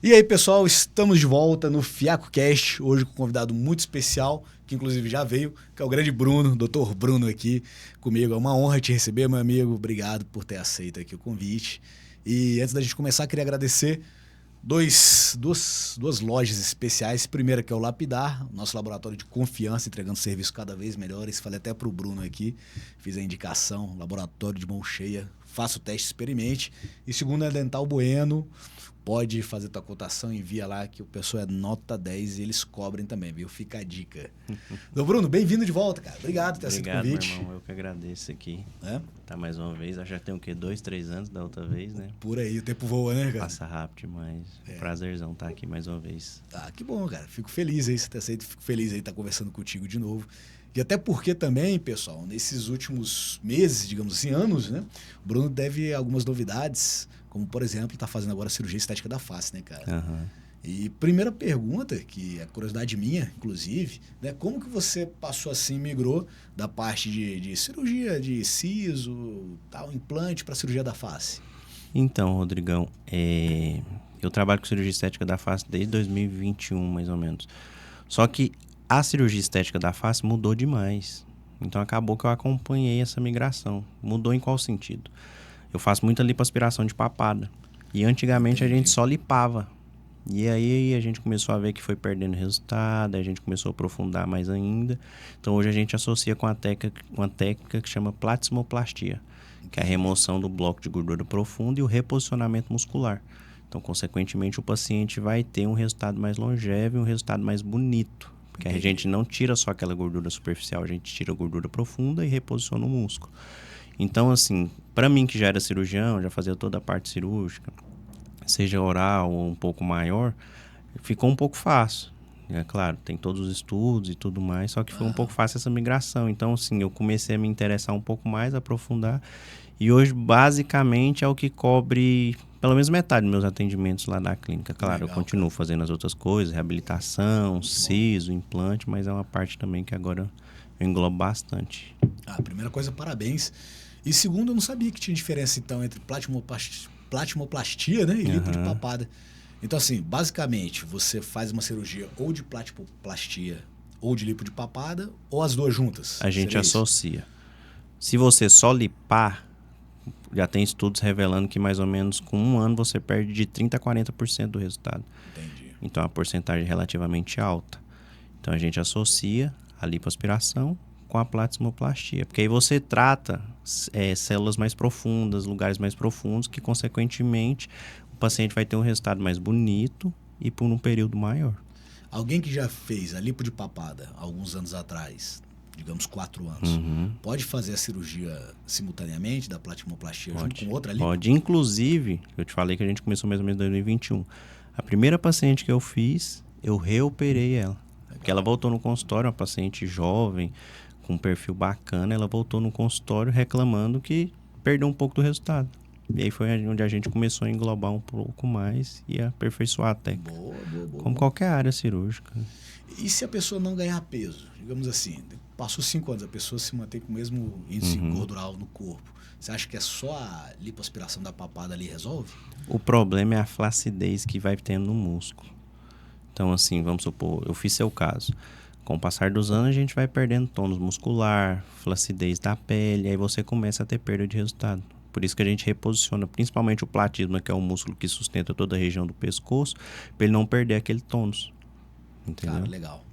E aí, pessoal, estamos de volta no FiacoCast, hoje com um convidado muito especial, que inclusive já veio, que é o grande Bruno, Dr. Bruno aqui comigo. É uma honra te receber, meu amigo. Obrigado por ter aceito aqui o convite. E antes da gente começar, queria agradecer duas lojas especiais. Primeira que é o Lapidar, nosso laboratório de confiança, entregando serviços cada vez melhores. Falei até para o Bruno aqui, fiz a indicação, laboratório de mão cheia, faça o teste, experimente. E segundo é Dental Bueno. Pode fazer tua cotação, envia lá que o pessoal é nota 10 e eles cobrem também, viu? Fica a dica. Então, Bruno, bem-vindo de volta, cara. Obrigado por ter aceito o convite. Obrigado, meu irmão. Eu que agradeço aqui. Tá mais uma vez. Acho que já tem o quê? 2, 3 anos da outra vez, né? Por aí, o tempo voa, né, cara? Passa rápido demais. Prazerzão estar aqui mais uma vez. Ah, que bom, cara. Fico feliz aí você ter aceito. Fico feliz aí estar conversando contigo de novo. E até porque também, pessoal, nesses últimos meses, digamos assim, anos, né? O Bruno deve algumas novidades, como, por exemplo, tá fazendo agora a cirurgia estética da face, né, cara? Uhum. E primeira pergunta, que é curiosidade minha, inclusive, né? Como que você passou assim, migrou da parte de cirurgia, de siso, tal, implante para cirurgia da face? Então, Rodrigão, eu trabalho com cirurgia estética da face desde 2021, mais ou menos. Só que a cirurgia estética da face mudou demais. Então acabou que eu acompanhei essa migração. Mudou em qual sentido? Eu faço muita lipoaspiração de papada. E antigamente a gente só lipava. E aí a gente começou a ver que foi perdendo resultado, a gente começou a aprofundar mais ainda. Então hoje a gente associa com uma técnica que chama platismoplastia, que é a remoção do bloco de gordura profunda e o reposicionamento muscular. Então, consequentemente, o paciente vai ter um resultado mais longevo e um resultado mais bonito. Porque a gente não tira só aquela gordura superficial, a gente tira a gordura profunda e reposiciona o músculo. Então, assim, para mim que já era cirurgião, já fazia toda a parte cirúrgica, seja oral ou um pouco maior, ficou um pouco fácil. É claro, tem todos os estudos e tudo mais, só que foi um pouco fácil essa migração. Então, assim, eu comecei a me interessar um pouco mais, a aprofundar. E hoje, basicamente, é o que cobre pelo menos metade dos meus atendimentos lá da clínica. Claro, legal, eu continuo fazendo as outras coisas, reabilitação, siso, implante, mas é uma parte também que agora eu englobo bastante. Ah, primeira coisa, parabéns. E segundo, eu não sabia que tinha diferença, então, entre platimoplastia, né, e lipo de papada. Então, assim, basicamente, você faz uma cirurgia ou de platimoplastia ou de lipo de papada, ou as duas juntas? A gente associa. Se você só lipar, já tem estudos revelando que mais ou menos com 1 ano você perde de 30% a 40% do resultado. Entendi. Então, é uma porcentagem relativamente alta. Então, a gente associa a lipoaspiração com a platismoplastia. Porque aí você trata células mais profundas, lugares mais profundos, que, consequentemente, o paciente vai ter um resultado mais bonito e por um período maior. Alguém que já fez a lipo de papada alguns anos atrás, digamos 4 anos, pode fazer a cirurgia simultaneamente da platimoplastia junto com outra lipo? Pode. Inclusive, eu te falei que a gente começou mais ou menos em 2021. A primeira paciente que eu fiz, eu reoperei ela. Porque ela voltou no consultório, uma paciente jovem, com um perfil bacana, ela voltou no consultório reclamando que perdeu um pouco do resultado. E aí foi onde a gente começou a englobar um pouco mais e a aperfeiçoar a técnica. Boa. Como qualquer área cirúrgica. E se a pessoa não ganhar peso? Digamos assim, passou 5 anos, a pessoa se mantém com o mesmo índice gordural no corpo. Você acha que é só a lipoaspiração da papada ali resolve? O problema é a flacidez que vai tendo no músculo. Então, assim, vamos supor, eu fiz seu caso. Com o passar dos anos, a gente vai perdendo tônus muscular, flacidez da pele, aí você começa a ter perda de resultado. Por isso que a gente reposiciona principalmente o platisma, que é o músculo que sustenta toda a região do pescoço, para ele não perder aquele tônus. Entendeu? Cara, legal.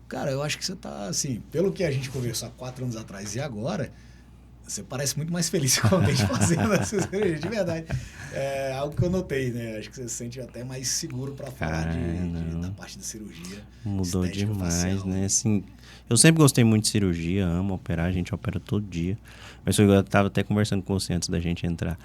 Cara, eu acho que você tá, assim, pelo que a gente conversou há 4 anos atrás e agora, você parece muito mais feliz contente fazendo essa cirurgia, de verdade. É algo que eu notei, né? Acho que você se sente até mais seguro para falar da parte da cirurgia. Mudou demais, né? Assim, eu sempre gostei muito de cirurgia, amo operar, a gente opera todo dia. Mas eu estava até conversando com você antes da gente entrar.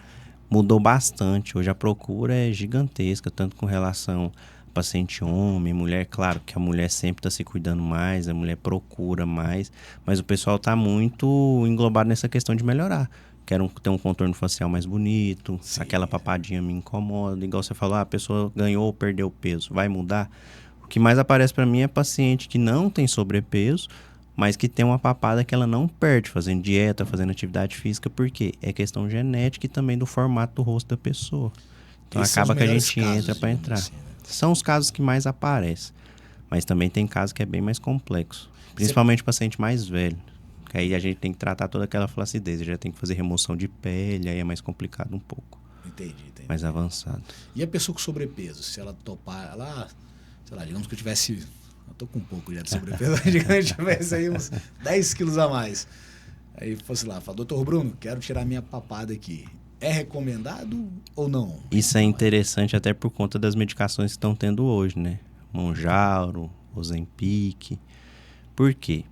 Mudou bastante. Hoje a procura é gigantesca, tanto com relação a paciente homem, mulher. Claro que a mulher sempre está se cuidando mais, a mulher procura mais, mas o pessoal está muito englobado nessa questão de melhorar. Quero ter um contorno facial mais bonito, sim, aquela papadinha me incomoda. Igual você falou, a pessoa ganhou ou perdeu peso, vai mudar? O que mais aparece para mim é paciente que não tem sobrepeso, mas que tem uma papada que ela não perde fazendo dieta, fazendo atividade física, porque é questão genética e também do formato do rosto da pessoa. Então Esses são acaba os que a melhores gente casos, entra para digamos entrar. assim, né? São os casos que mais aparecem. Mas também tem casos que é bem mais complexo. Principalmente paciente mais velho. Que aí a gente tem que tratar toda aquela flacidez. Já tem que fazer remoção de pele, aí é mais complicado um pouco. Entendi. Mais avançado. E a pessoa com sobrepeso, se ela topar, sei lá, digamos que eu tivesse, eu tô com um pouco já de sobrepeso, digamos que eu tivesse aí uns 10 quilos a mais. Aí fosse lá, fala, doutor Bruno, quero tirar minha papada aqui. É recomendado ou não? Isso é interessante até por conta das medicações que estão tendo hoje, né? Mounjaro, Ozempic. Por quê?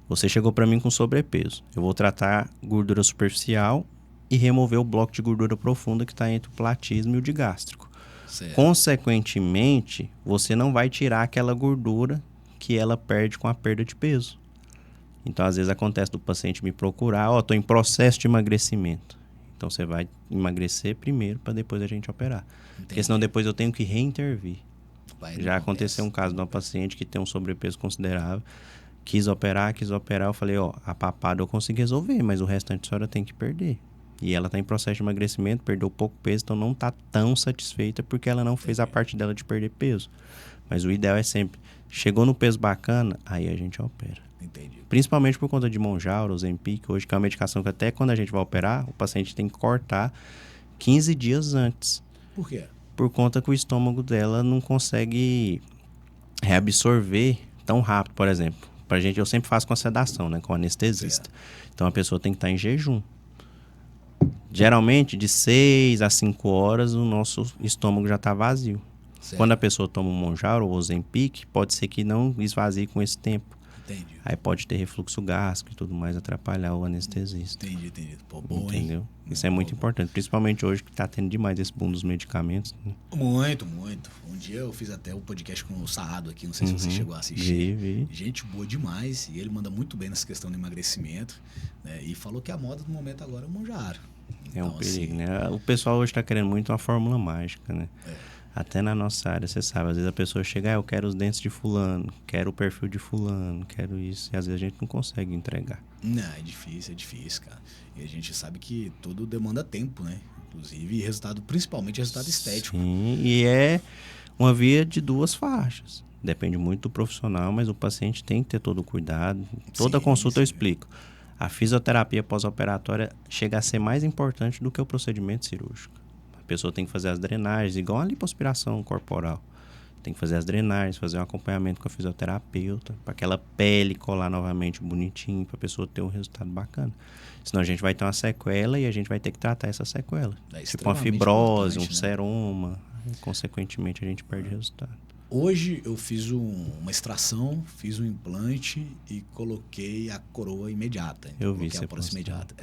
Você chegou para mim com sobrepeso. Eu vou tratar gordura superficial e remover o bloco de gordura profunda que está entre o platismo e o digástrico. Certo. Consequentemente, você não vai tirar aquela gordura que ela perde com a perda de peso. Então, às vezes acontece do paciente me procurar, estou em processo de emagrecimento. Então, você vai emagrecer primeiro para depois a gente operar. Entendi. Porque senão depois eu tenho que reintervir. Já aconteceu um caso de uma acontece. paciente que tem um sobrepeso considerável. Quis operar. Eu falei, a papada eu consigo resolver, mas o restante a senhora tem que perder. E ela está em processo de emagrecimento, perdeu pouco peso, então não está tão satisfeita porque ela não fez a parte dela de perder peso. Mas o ideal é sempre, chegou no peso bacana, aí a gente opera. Entendi. Principalmente por conta de Mounjaro, Ozempic, hoje que é uma medicação que até quando a gente vai operar, o paciente tem que cortar 15 dias antes. Por quê? Por conta que o estômago dela não consegue reabsorver tão rápido, por exemplo. Pra gente, eu sempre faço com a sedação, né? Com o anestesista. Certo. Então a pessoa tem que estar em jejum. Geralmente, de 6 a 5 horas, o nosso estômago já está vazio. Certo. Quando a pessoa toma um Mounjaro ou Ozempic, pode ser que não esvazie com esse tempo. Entendi. Aí pode ter refluxo gástrico e tudo mais, atrapalhar o anestesista. Entendi. Pô, bom, entendeu? Hein? Isso é muito importante, principalmente hoje que está tendo demais esse boom dos medicamentos. Né? Muito. Um dia eu fiz até o podcast com o Saado aqui, não sei se você chegou a assistir. Vi. Gente boa demais, e ele manda muito bem nessa questão do emagrecimento, né? E falou que a moda do momento agora é o Mounjaro. É um Então, perigo, assim, né? O pessoal hoje está querendo muito uma fórmula mágica, né? É. Até na nossa área, você sabe, às vezes a pessoa chega, eu quero os dentes de fulano, quero o perfil de fulano, quero isso, e às vezes a gente não consegue entregar. Não, é difícil, cara. E a gente sabe que tudo demanda tempo, né? Inclusive resultado, principalmente resultado estético. Sim, e é uma via de duas faixas. Depende muito do profissional, mas o paciente tem que ter todo o cuidado. Toda consulta eu explico. A fisioterapia pós-operatória chega a ser mais importante do que o procedimento cirúrgico. A pessoa tem que fazer as drenagens, igual a lipoaspiração corporal. Tem que fazer as drenagens, fazer um acompanhamento com a fisioterapeuta, para aquela pele colar novamente bonitinho, para a pessoa ter um resultado bacana. Senão a gente vai ter uma sequela e a gente vai ter que tratar essa sequela. Tipo uma fibrose, um seroma. E, consequentemente, a gente perde resultado. Hoje eu fiz uma extração, fiz um implante e coloquei a coroa imediata. Eu vi a prótese imediata.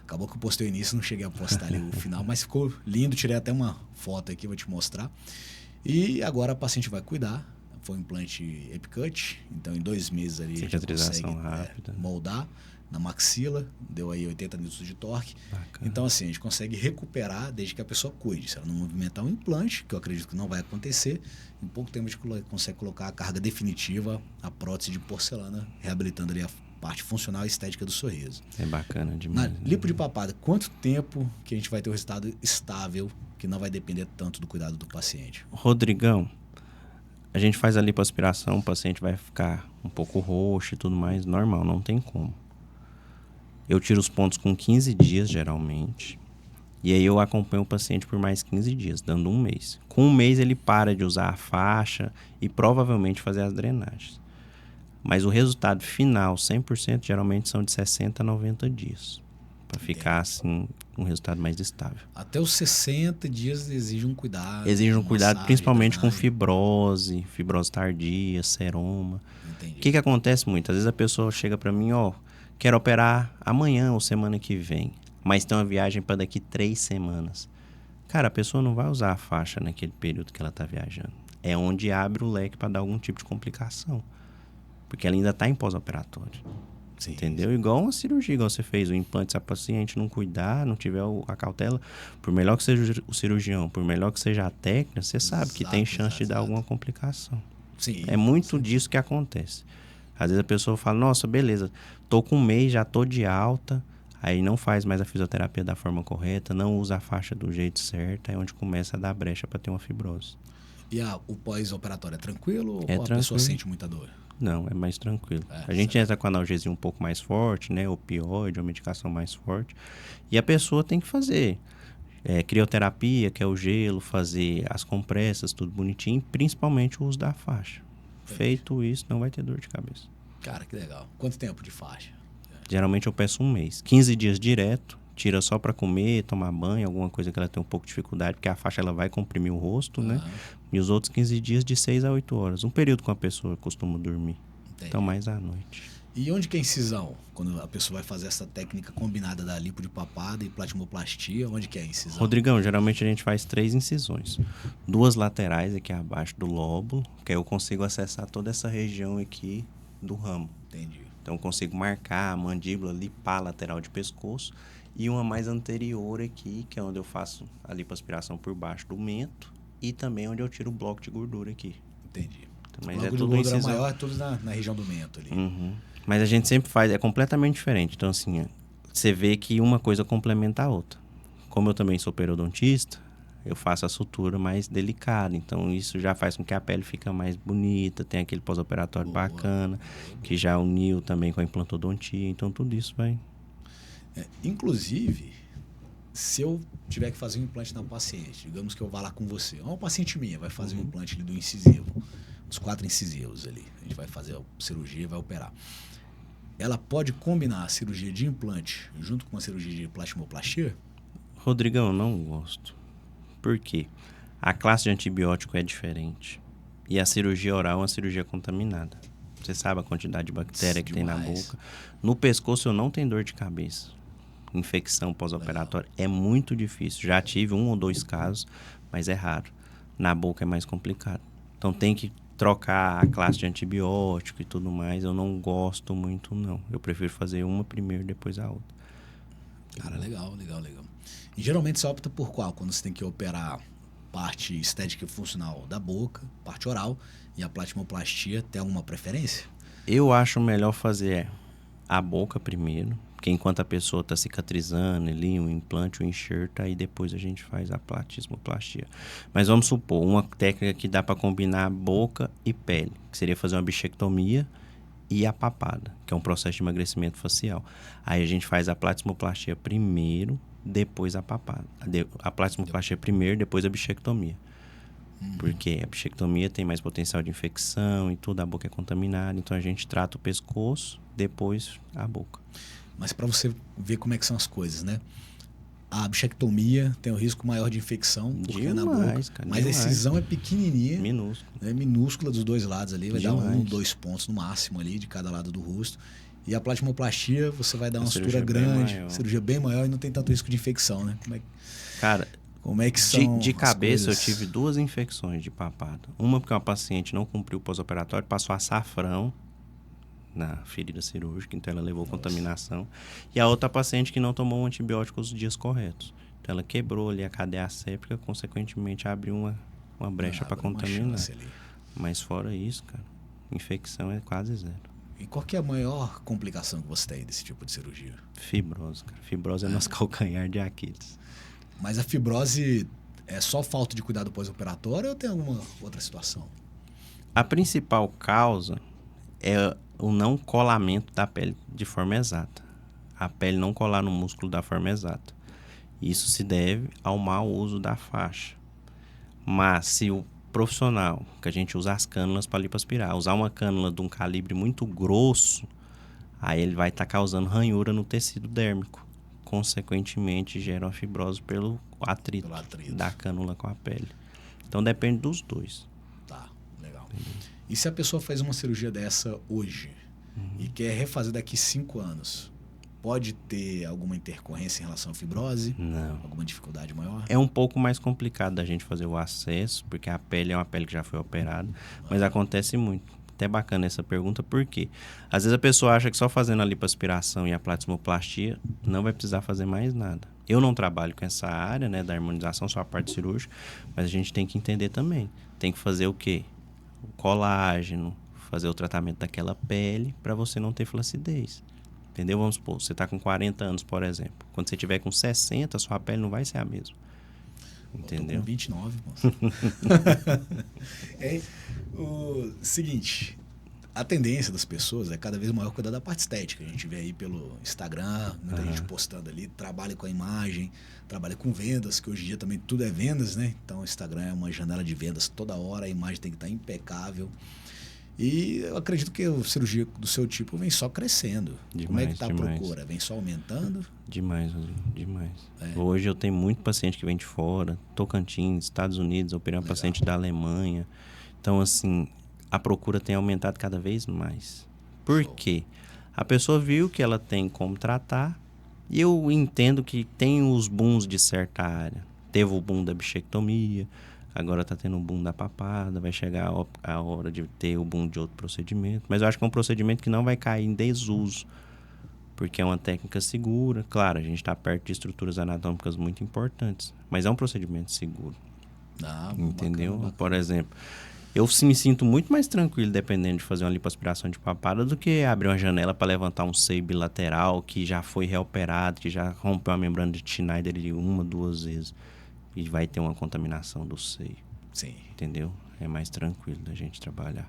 Acabou que eu postei o início, não cheguei a postar ali o final, mas ficou lindo. Tirei até uma foto aqui, vou te mostrar. E agora a paciente vai cuidar. Foi um implante Epicut, então em 2 meses ali a gente consegue rápida. Moldar na maxila, deu aí 80 minutos de torque. Bacana. Então assim, a gente consegue recuperar desde que a pessoa cuide. Se ela não movimentar um implante, que eu acredito que não vai acontecer, em pouco tempo a gente consegue colocar a carga definitiva, a prótese de porcelana, reabilitando ali a parte funcional e estética do sorriso. É bacana demais. Na lipo de papada, quanto tempo que a gente vai ter um resultado estável, que não vai depender tanto do cuidado do paciente? Rodrigão, a gente faz a lipoaspiração, o paciente vai ficar um pouco roxo e tudo mais, normal, não tem como. Eu tiro os pontos com 15 dias, geralmente, e aí eu acompanho o paciente por mais 15 dias, dando 1 mês. Com 1 mês ele para de usar a faixa e provavelmente fazer as drenagens. Mas o resultado final, 100%, geralmente são de 60 a 90 dias. Para ficar, assim, um resultado mais estável. Até os 60 dias exige um cuidado. Exige um cuidado, massagem, principalmente com drenagem. fibrose tardia, seroma. Entendi. O que acontece muito? Às vezes a pessoa chega para mim, quero operar amanhã ou semana que vem, mas tem uma viagem para daqui 3 semanas. Cara, a pessoa não vai usar a faixa naquele período que ela está viajando. É onde abre o leque para dar algum tipo de complicação. Porque ela ainda está em pós-operatório. Sim, Entendeu? Igual uma cirurgia, igual você fez o implante, se a paciente não cuidar, não tiver a cautela, por melhor que seja o cirurgião, por melhor que seja a técnica, você sabe que tem chance de dar alguma complicação. Sim, é muito disso que acontece. Às vezes a pessoa fala, nossa, beleza, tô com 1 mês, já tô de alta, Aí não faz mais a fisioterapia da forma correta, não usa a faixa do jeito certo, é onde começa a dar brecha para ter uma fibrose. E o pós-operatório é tranquilo É ou a tranquilo. pessoa sente muita dor? Não, é mais tranquilo. A gente entra com analgesia um pouco mais forte, né? Opioide, uma medicação mais forte. E a pessoa tem que fazer crioterapia, que é o gelo, fazer as compressas, tudo bonitinho, principalmente o uso da faixa. Feito isso, não vai ter dor de cabeça. Cara, que legal. Quanto tempo de faixa? Geralmente eu peço um mês. 15 dias direto, tira só para comer, tomar banho, alguma coisa que ela tem um pouco de dificuldade, porque a faixa ela vai comprimir o rosto, né? E os outros 15 dias de 6 a 8 horas. Um período que a pessoa costuma dormir. Entendi. Então, mais à noite. E onde que é a incisão? Quando a pessoa vai fazer essa técnica combinada da lipo de papada e platimoplastia, onde que é a incisão? Rodrigão, geralmente a gente faz 3 incisões. 2 laterais aqui abaixo do lóbulo, que aí eu consigo acessar toda essa região aqui do ramo. Entendi. Então eu consigo marcar a mandíbula, lipar a lateral de pescoço. E uma mais anterior aqui, que é onde eu faço a lipoaspiração por baixo do mento. E também onde eu tiro o bloco de gordura aqui. Entendi. Mas o bloco de gordura maior é tudo na região do mento ali. Uhum. Mas a gente sempre faz, é completamente diferente. Então assim, você vê que uma coisa complementa a outra. Como eu também sou periodontista, eu faço a sutura mais delicada. Então isso já faz com que a pele fique mais bonita, tem aquele pós-operatório bacana, que já uniu também com a implantodontia. Então tudo isso vai... Inclusive, se eu tiver que fazer um implante na paciente, digamos que eu vá lá com você, uma paciente minha vai fazer um implante ali do incisivo, dos 4 incisivos ali, a gente vai fazer a cirurgia e vai operar. Ela pode combinar a cirurgia de implante junto com a cirurgia de plastimoplastia? Rodrigão, eu não gosto. Por quê? A classe de antibiótico é diferente. E a cirurgia oral é uma cirurgia contaminada. Você sabe a quantidade de bactéria que tem na boca. No pescoço eu não tenho dor de cabeça. Infecção pós-operatória é muito difícil. Já tive 1 ou 2 casos, mas é raro. Na boca é mais complicado. Então tem que trocar a classe de antibiótico e tudo mais. Eu não gosto muito, não. Eu prefiro fazer uma primeiro, depois a outra. Cara, legal. E geralmente você opta por qual? Quando você tem que operar parte estética e funcional da boca, parte oral e a platimoplastia, tem alguma preferência? Eu acho melhor fazer a boca primeiro, porque enquanto a pessoa está cicatrizando ali, um implante, um enxerto, aí depois a gente faz a platismoplastia. Mas vamos supor, uma técnica que dá para combinar boca e pele, que seria fazer uma bichectomia e a papada, que é um processo de emagrecimento facial. Aí a gente faz a platismoplastia primeiro, depois a papada. A platismoplastia primeiro, depois a bichectomia. Porque a bichectomia tem mais potencial de infecção e tudo, a boca é contaminada, então a gente trata o pescoço, depois a boca. Mas para você ver como é que são as coisas, né? A bichectomia tem um risco maior de infecção, porque demais, na boca, cara, mas demais. A incisão é pequenininha, minúscula, né? Minúscula dos dois lados ali, vai demais. dar 1, 2 pontos no máximo ali de cada lado do rosto. E a platimoplastia, você vai dar uma sutura grande, cirurgia bem maior e não tem tanto risco de infecção, né? Cara, como é que são de cabeça coisas? Eu tive 2 infecções de papada. Uma porque uma paciente não cumpriu o pós-operatório, passou açafrão na ferida cirúrgica, então ela levou contaminação. E a outra paciente que não tomou um antibiótico os dias corretos. Então ela quebrou ali a cadeia séptica, consequentemente abriu uma brecha para contaminar. Mas fora isso, cara, infecção é quase zero. E qual que é a maior complicação que você tem desse tipo de cirurgia? Fibrose, cara. Fibrose é nosso calcanhar de Aquiles. Mas a fibrose é só falta de cuidado pós-operatório ou tem alguma outra situação? A principal causa é o não colamento da pele de forma exata. A pele não colar no músculo da forma exata. Isso se deve ao mau uso da faixa. Mas se o profissional, que a gente usa as cânulas para lipoaspirar, usar uma cânula de um calibre muito grosso, aí ele vai estar causando ranhura no tecido dérmico. Consequentemente, gera uma fibrose pelo atrito da cânula com a pele. Então, depende dos dois. Tá, legal. E se a pessoa faz uma cirurgia dessa hoje e quer refazer daqui 5 anos, pode ter alguma intercorrência em relação à fibrose? Não. Alguma dificuldade maior? É um pouco mais complicado da gente fazer o acesso, porque a pele é uma pele que já foi operada, mas acontece muito. Até bacana essa pergunta, porque às vezes a pessoa acha que só fazendo a lipoaspiração e a platismoplastia não vai precisar fazer mais nada. Eu não trabalho com essa área, né, da harmonização, só a parte cirúrgica, mas a gente tem que entender também. Tem que fazer o quê? O colágeno, fazer o tratamento daquela pele para você não ter flacidez. Entendeu? Vamos supor, você está com 40 anos, por exemplo. Quando você tiver com 60, sua pele não vai ser a mesma. Entendeu? Eu tô com 29, moço. O seguinte, a tendência das pessoas é cada vez maior cuidar da parte estética. A gente vê aí pelo Instagram, muita gente postando ali, trabalha com a imagem, trabalha com vendas, que hoje em dia também tudo é vendas, né? Então o Instagram é uma janela de vendas toda hora, a imagem tem que estar impecável. E eu acredito que a cirurgia do seu tipo vem só crescendo. Como é que tá a procura? Vem só aumentando? Demais, Rodrigo, demais. Hoje eu tenho muito paciente que vem de fora, Tocantins, Estados Unidos, eu operei uma paciente da Alemanha. Então, assim, a procura tem aumentado cada vez mais. Por quê? A pessoa viu que ela tem como tratar, e eu entendo que tem os booms de certa área. Teve o boom da bichectomia, agora tá tendo o boom da papada, vai chegar a hora de ter o boom de outro procedimento. Mas eu acho que é um procedimento que não vai cair em desuso, porque é uma técnica segura. Claro, a gente está perto de estruturas anatômicas muito importantes, mas é um procedimento seguro. Entendeu? Bacana. Por exemplo, eu me sinto muito mais tranquilo dependendo de fazer uma lipoaspiração de papada do que abrir uma janela para levantar um seio bilateral que já foi reoperado, que já rompeu a membrana de Schneider de 1, 2 vezes. E vai ter uma contaminação do seio. Sim. Entendeu? É mais tranquilo da gente trabalhar.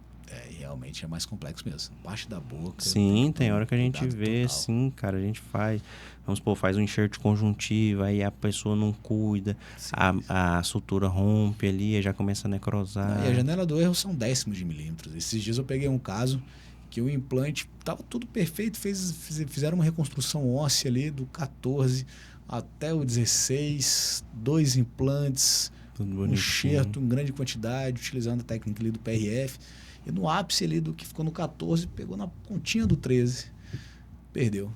Realmente é mais complexo mesmo. Parte da boca. Sim, tem hora que a gente vê, total. sim, cara, a gente faz. Vamos supor, faz um enxerto conjuntivo, aí a pessoa não cuida, sim, a sutura rompe ali, aí já começa a necrosar. E a janela do erro são décimos de milímetros. Esses dias eu peguei um caso que o implante estava tudo perfeito, fizeram uma reconstrução óssea ali do 14 até o 16, 2 implantes, um enxerto em grande quantidade, utilizando a técnica ali do PRF. E no ápice ali do que ficou no 14, pegou na pontinha do 13. Perdeu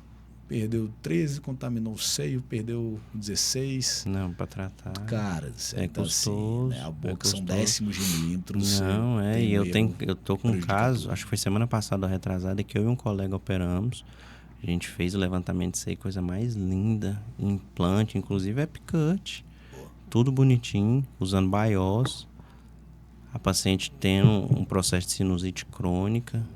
o 13, contaminou o seio, perdeu o 16. Não, para tratar. Cara, é então, custoso. Assim, né? A boca são décimos de milímetros. Não, e eu tô com um caso, acho que foi semana passada, retrasada, que eu e um colega operamos. A gente fez o levantamento de seio, coisa mais linda. Implante, inclusive é cut. Tudo bonitinho, usando BIOS. A paciente tendo um processo de sinusite crônica.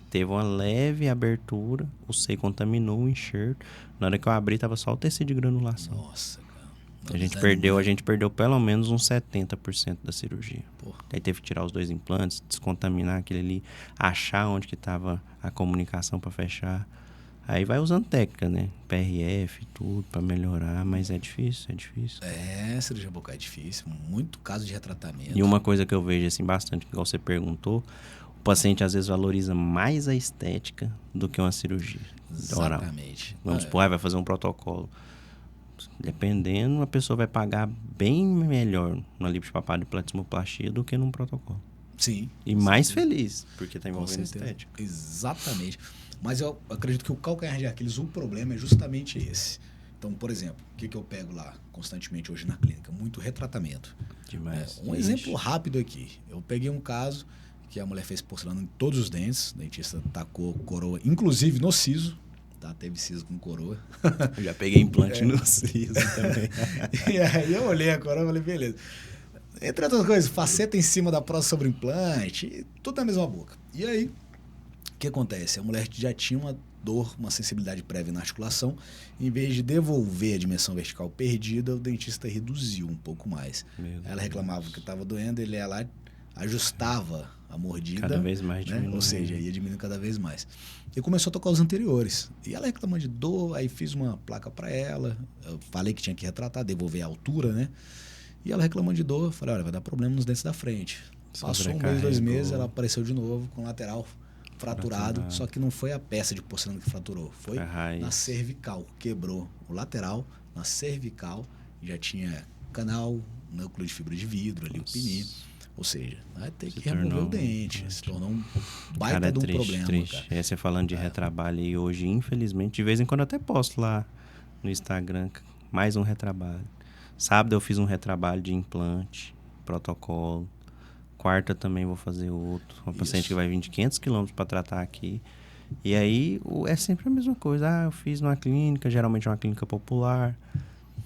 Teve uma leve abertura, o seio contaminou o enxerto. Na hora que eu abri, tava só o tecido de granulação. Nossa, cara. A gente perdeu pelo menos uns 70% da cirurgia. Aí teve que tirar os 2 implantes, descontaminar aquele ali, achar onde que tava a comunicação para fechar. Aí vai usando técnica, né? PRF, tudo, pra melhorar, mas é difícil. Cirurgia bucal é difícil, muito caso de retratamento. E uma coisa que eu vejo, assim, bastante, igual você perguntou, o paciente às vezes valoriza mais a estética do que uma cirurgia oral. Exatamente. Vamos supor, vai fazer um protocolo. Dependendo, a pessoa vai pagar bem melhor numa lipoespapada e platismoplastia do que num protocolo. Sim. E mais feliz, porque tá envolvendo estética. Exatamente. Mas eu acredito que o calcanhar de Aquiles, o problema é justamente esse. Então, por exemplo, o que eu pego lá constantemente hoje na clínica? Muito retratamento. Demais. Um exemplo rápido aqui. Eu peguei um caso que a mulher fez porcelana em todos os dentes. O dentista tacou coroa, inclusive no siso. Tá? Teve siso com coroa. Eu já peguei implante no siso também. E aí eu olhei a coroa e falei, beleza. Entre outras coisas, faceta em cima da próstata sobre implante, tudo na mesma boca. E aí, o que acontece? A mulher já tinha uma dor, uma sensibilidade prévia na articulação. Em vez de devolver a dimensão vertical perdida, o dentista reduziu um pouco mais. Ela reclamava que estava doendo, ele ia lá, ajustava a mordida. Cada vez mais diminuindo. Ou seja, ia diminuindo cada vez mais. E começou a tocar os anteriores. E ela reclamando de dor, aí fiz uma placa para ela. Eu falei que tinha que retratar, devolver a altura, né? E ela reclamando de dor, eu falei, olha, vai dar problema nos dentes da frente. Passou um mês, 2 meses, ela apareceu de novo com o lateral fraturado, só que não foi a peça de porcelana que fraturou, foi na cervical, quebrou o lateral, na cervical, já tinha canal, núcleo de fibra de vidro ali, o pini, ou seja, vai ter que remover o dente, se tornou um baita de um problema. Triste. Cara. Você falando de retrabalho e hoje, infelizmente, de vez em quando eu até posto lá no Instagram, mais um retrabalho. Sábado eu fiz um retrabalho de implante, protocolo. Quarta também vou fazer outro. Uma paciente que vai vir de 500 km para tratar aqui. E aí é sempre a mesma coisa. Eu fiz numa clínica, geralmente uma clínica popular.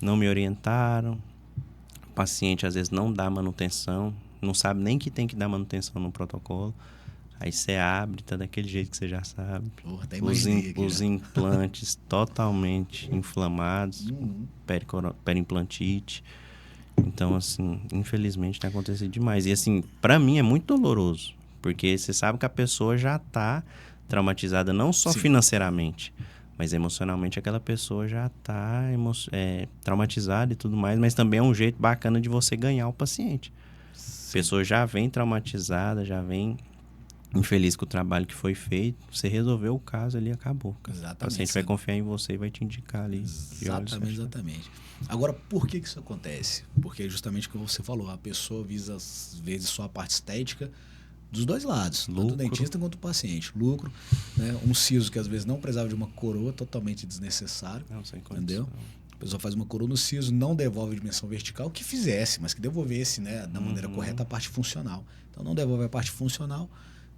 Não me orientaram. O paciente às vezes não dá manutenção. Não sabe nem que tem que dar manutenção no protocolo. Aí você abre, tá daquele jeito que você já sabe. Porra, até imaginei aqui Os já. implantes totalmente inflamados, perimplantite. Então, assim, infelizmente tem acontecido demais. E, assim, pra mim é muito doloroso. Porque você sabe que a pessoa já tá traumatizada, não só Sim. financeiramente, mas emocionalmente aquela pessoa já tá traumatizada e tudo mais. Mas também é um jeito bacana de você ganhar o paciente. A pessoa já vem traumatizada, já vem infeliz com o trabalho que foi feito. Você resolveu o caso ali, acabou. Exatamente. O paciente vai confiar em você e vai te indicar ali. Exatamente. Agora, por que isso acontece? Porque é justamente o que você falou. A pessoa visa, às vezes, só a parte estética dos dois lados. Lucro. Tanto o dentista quanto o paciente. Lucro, né? Um siso que às vezes não precisava de uma coroa, totalmente desnecessário. Não, sem condição. Entendeu? A pessoa faz uma coroa no siso, não devolve a dimensão vertical, que fizesse, mas que devolvesse, né, da maneira correta a parte funcional. Então não devolve a parte funcional,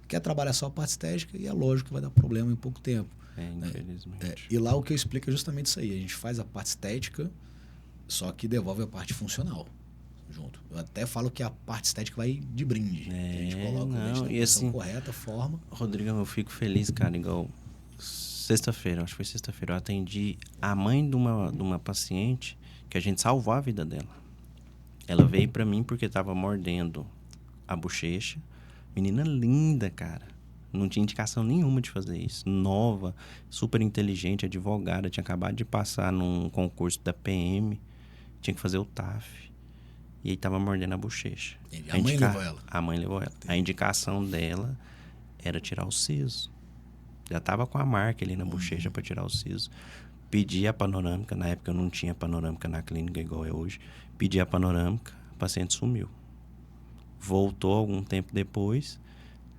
quer trabalhar só a parte estética e é lógico que vai dar problema em pouco tempo. Infelizmente. E lá o que eu explico é justamente isso aí. A gente faz a parte estética, só que devolve a parte funcional junto. Eu até falo que a parte estética vai de brinde. A gente coloca o dente na posição correta, forma. Rodrigão, eu fico feliz, cara, igual sexta-feira, acho que foi sexta-feira, eu atendi a mãe de uma paciente que a gente salvou a vida dela. Ela veio pra mim porque tava mordendo a bochecha. Menina linda, cara. Não tinha indicação nenhuma de fazer isso. Nova, super inteligente, advogada. Tinha acabado de passar num concurso da PM. Tinha que fazer o TAF. E aí tava mordendo a bochecha. A mãe levou ela? A mãe levou ela. A indicação dela era tirar o siso. Já tava com a marca ali na bochecha pra tirar o siso. Pedi a panorâmica. Na época eu não tinha panorâmica na clínica igual é hoje. Pedi a panorâmica. O paciente sumiu. Voltou algum tempo depois.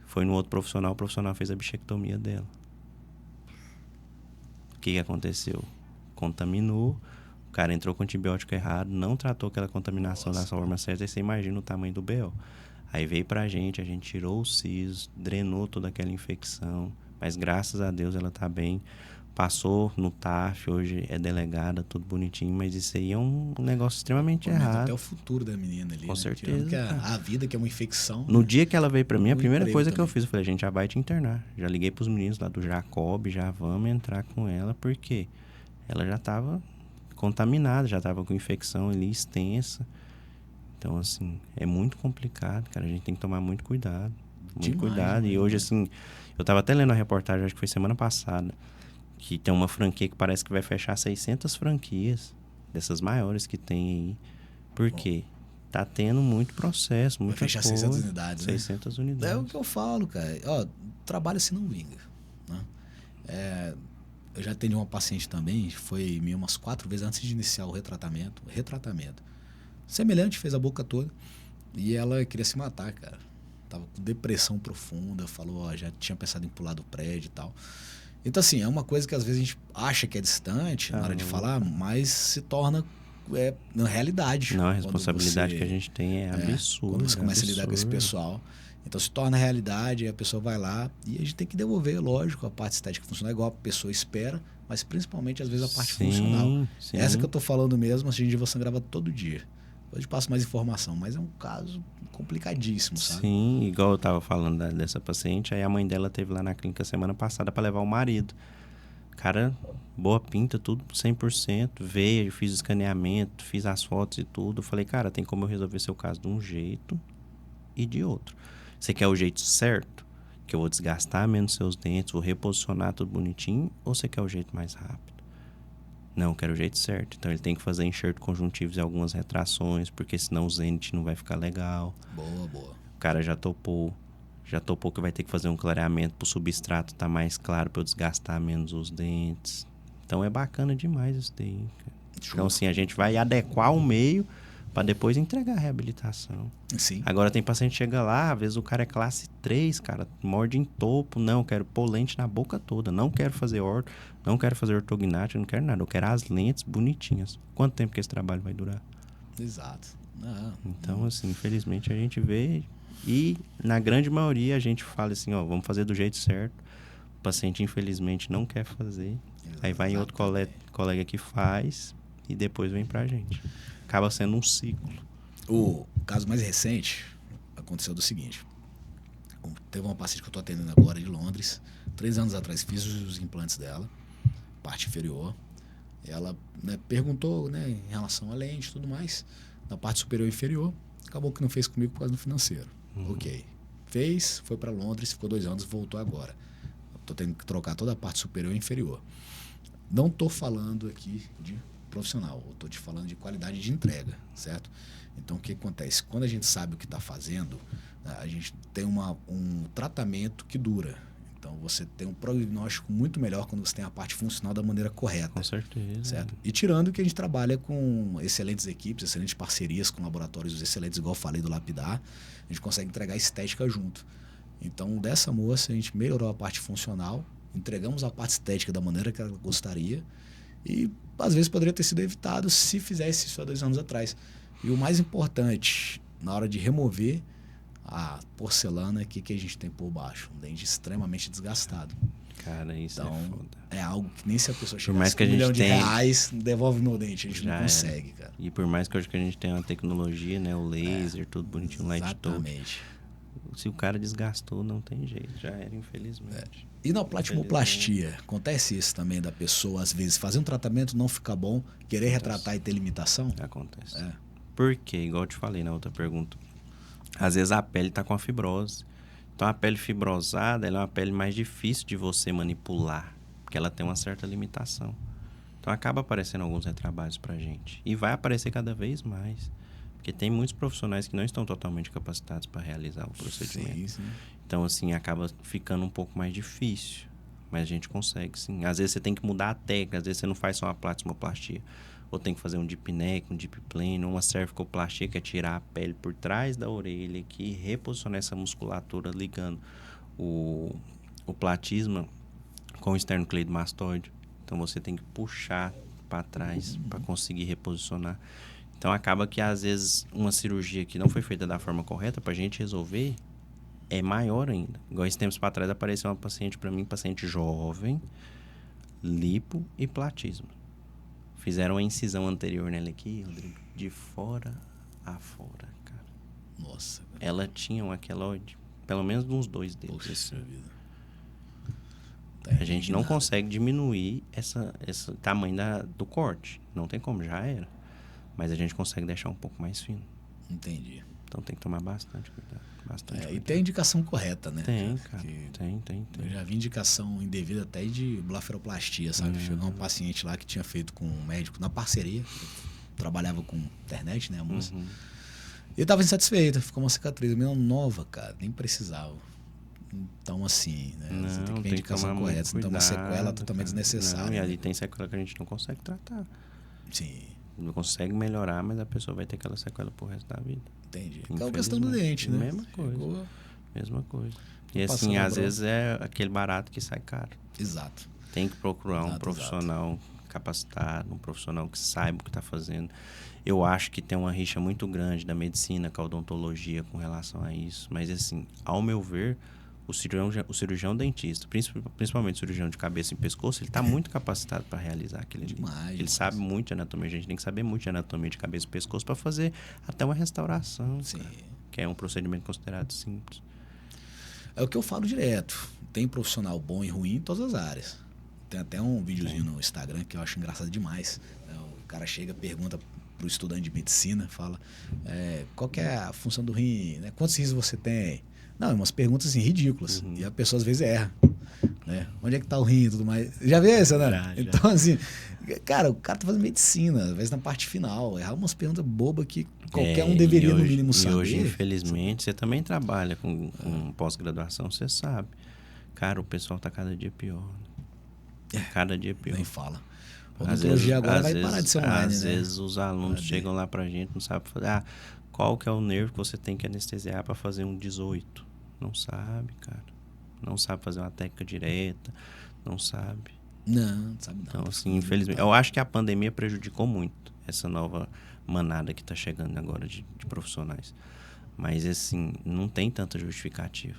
Foi no outro profissional. O profissional fez a bichectomia dela. O que aconteceu? Contaminou. O cara entrou com antibiótico errado. Não tratou aquela contaminação da forma certa. E você imagina o tamanho do BO. Aí veio pra gente. A gente tirou o siso. Drenou toda aquela infecção. Mas graças a Deus ela tá bem. Passou no TAF, hoje é delegada, tudo bonitinho, mas isso aí é um negócio extremamente errado. Até o futuro da menina ali. Com certeza. Tirando que a vida, que é uma infecção. No dia que ela veio pra mim, a primeira coisa que eu fiz, eu falei, a gente já vai te internar. Já liguei pros meninos lá do Jacob, já vamos entrar com ela, porque ela já tava contaminada, já tava com infecção ali extensa. Então, assim, é muito complicado, cara. A gente tem que tomar muito cuidado. Muito cuidado. E hoje, assim, eu tava até lendo a reportagem, acho que foi semana passada, que tem uma franquia que parece que vai fechar 600 franquias, dessas maiores que tem aí. Por quê? Tá tendo muito processo, muita coisa. Vai fechar 600 unidades, 600 unidades. É o que eu falo, cara. Ó, trabalho assim não vinga. Né? Eu já atendi uma paciente também, foi minha umas 4 vezes antes de iniciar o retratamento. Semelhante, fez a boca toda. E ela queria se matar, cara. Tava com depressão profunda, falou, ó, já tinha pensado em pular do prédio e tal. Então, assim, é uma coisa que às vezes a gente acha que é distante na hora de falar, mas se torna na realidade. Não, a responsabilidade que a gente tem é absurda. Quando você começa a lidar com esse pessoal. Então, se torna realidade, a pessoa vai lá e a gente tem que devolver, lógico, a parte estética funcional igual a pessoa espera, mas principalmente, às vezes, a parte funcional. Sim. Essa que eu tô falando mesmo, a gente vai sangrava todo dia. Depois eu passo mais informação, mas é um caso complicadíssimo, sabe? Sim, igual eu tava falando dessa paciente, aí a mãe dela teve lá na clínica semana passada para levar o marido. Cara, boa pinta, tudo 100%, veio, fiz o escaneamento, fiz as fotos e tudo. Falei, cara, tem como eu resolver seu caso de um jeito e de outro. Você quer o jeito certo? Que eu vou desgastar menos seus dentes, vou reposicionar tudo bonitinho, ou você quer o jeito mais rápido? Não, eu quero o jeito certo. Então ele tem que fazer enxerto conjuntivos e algumas retrações, porque senão o zenit não vai ficar legal. Boa. O cara já topou que vai ter que fazer um clareamento pro substrato tá mais claro, pra eu desgastar menos os dentes. Então é bacana demais isso daí. Então assim, a gente vai adequar o meio para depois entregar a reabilitação. Sim. Agora tem paciente que chega lá, às vezes o cara é classe 3, cara, morde em topo. Não, eu quero pôr lente na boca toda. Não quero fazer orto, não quero fazer ortognático, não quero nada. Eu quero as lentes bonitinhas. Quanto tempo que esse trabalho vai durar? Exato. Então, assim, infelizmente a gente vê e na grande maioria a gente fala assim, ó, vamos fazer do jeito certo. O paciente, infelizmente, não quer fazer. Aí vai em outro colega que faz e depois vem pra gente. Acaba sendo um ciclo. O caso mais recente aconteceu do seguinte. Teve uma paciente que eu estou atendendo agora de Londres. 3 anos atrás fiz os implantes dela, parte inferior. Ela, né, perguntou, né, em relação à lente e tudo mais, na parte superior e inferior. Acabou que não fez comigo por causa do financeiro. Ok. Fez, foi para Londres, ficou 2 anos, voltou agora. Estou tendo que trocar toda a parte superior e inferior. Não estou falando aqui de profissional, estou te falando de qualidade de entrega, certo? Então, o que acontece? Quando a gente sabe o que está fazendo, a gente tem um tratamento que dura. Então, você tem um prognóstico muito melhor quando você tem a parte funcional da maneira correta. Com certeza. Certo? E tirando que a gente trabalha com excelentes equipes, excelentes parcerias com laboratórios excelentes, igual eu falei do Lapidar, a gente consegue entregar estética junto. Então, dessa moça, a gente melhorou a parte funcional, entregamos a parte estética da maneira que ela gostaria e, às vezes, poderia ter sido evitado se fizesse isso há 2 anos atrás. E o mais importante, na hora de remover a porcelana, que a gente tem por baixo? Um dente extremamente desgastado. Cara, isso então, é foda. É algo que nem se a pessoa chegar mais a que a gente R$1 milhão tem... reais, devolve meu dente. A gente não consegue, cara. E por mais que hoje que a gente tenha uma tecnologia, né? O laser, tudo bonitinho, light touch. Exatamente. Se o cara desgastou, não tem jeito. Já era, infelizmente. E na platimoplastia, acontece isso também da pessoa, às vezes, fazer um tratamento, não ficar bom, querer retratar e ter limitação? Acontece. Por quê? Igual eu te falei na outra pergunta. Às vezes a pele está com a fibrose. Então a pele fibrosada, ela é uma pele mais difícil de você manipular, porque ela tem uma certa limitação. Então acaba aparecendo alguns retrabalhos pra gente. E vai aparecer cada vez mais. Porque tem muitos profissionais que não estão totalmente capacitados para realizar o procedimento. Sim, sim. Então, assim, acaba ficando um pouco mais difícil. Mas a gente consegue, sim. Às vezes você tem que mudar a técnica. Às vezes você não faz só uma platimoplastia. Ou tem que fazer um deep neck, um deep plane, ou uma cervicoplastia, que é tirar a pele por trás da orelha aqui e reposicionar essa musculatura ligando o platisma com o esternocleidomastoide. Então, você tem que puxar para trás para conseguir reposicionar. Então, acaba que, às vezes, uma cirurgia que não foi feita da forma correta, para a gente resolver, é maior ainda. Igual esses tempos para trás, apareceu uma paciente para mim, paciente jovem, lipo e platismo. Fizeram a incisão anterior nela aqui, Rodrigo, de fora a fora, cara. Nossa. Cara. Ela tinha um aquelóide, pelo menos uns 2 dedos. Poxa assim. vida. A gente não consegue diminuir esse tamanho do corte. Não tem como, já era. Mas a gente consegue deixar um pouco mais fino. Entendi. Então tem que tomar bastante cuidado. E tem a indicação correta, né? Tem, cara. Tem. Eu já vi indicação indevida até de blaferoplastia, sabe? Chegou um paciente lá que tinha feito com um médico na parceria. Trabalhava com internet, né, a moça. E eu tava insatisfeito. Ficou uma cicatriz meio nova, cara. Nem precisava. Então, assim, né? Não, você tem que ver a indicação correta. Senão uma sequela totalmente desnecessária. Não, e ali tem sequela que a gente não consegue tratar. Sim. Não consegue melhorar, mas a pessoa vai ter aquela sequela pro resto da vida. Entendi. É a questão do dente, né? Mesma coisa. E assim, às vezes é aquele barato que sai caro. Exato. Tem que procurar um profissional capacitado, um profissional que saiba o que está fazendo. Eu acho que tem uma rixa muito grande da medicina com a odontologia com relação a isso. Mas assim, ao meu ver, o cirurgião dentista, principalmente o cirurgião de cabeça e pescoço, ele está muito capacitado para realizar aquele demais. Ele sabe muito de anatomia. A gente tem que saber muito de anatomia de cabeça e pescoço para fazer até uma restauração. Sim. Cara, que é um procedimento considerado simples. É o que eu falo direto. Tem profissional bom e ruim em todas as áreas. Tem até um videozinho no Instagram que eu acho engraçado demais. O cara chega, pergunta pro estudante de medicina, fala qual que é a função do rim, né? Quantos rins você tem? Não, umas perguntas assim, ridículas. E a pessoa às vezes erra. Né? Onde é que tá o rim e tudo mais? Já viu isso, né? Já. Então, assim, cara, o cara tá fazendo medicina, às vezes na parte final. Errar umas perguntas bobas que qualquer um deveria, no mínimo, saber. E hoje, infelizmente, você também trabalha com pós-graduação, você sabe. Cara, o pessoal tá cada dia pior. Cada dia pior. Nem fala. A odontologia agora vai parar de ser online, Às vezes os alunos chegam lá pra gente, não sabem fazer. Qual que é o nervo que você tem que anestesiar para fazer um 18? Não sabe, cara. Não sabe fazer uma técnica direta. Não sabe. Não sabe não. Então, assim, infelizmente... Eu acho que a pandemia prejudicou muito essa nova manada que está chegando agora de profissionais. Mas, assim, não tem tanta justificativa.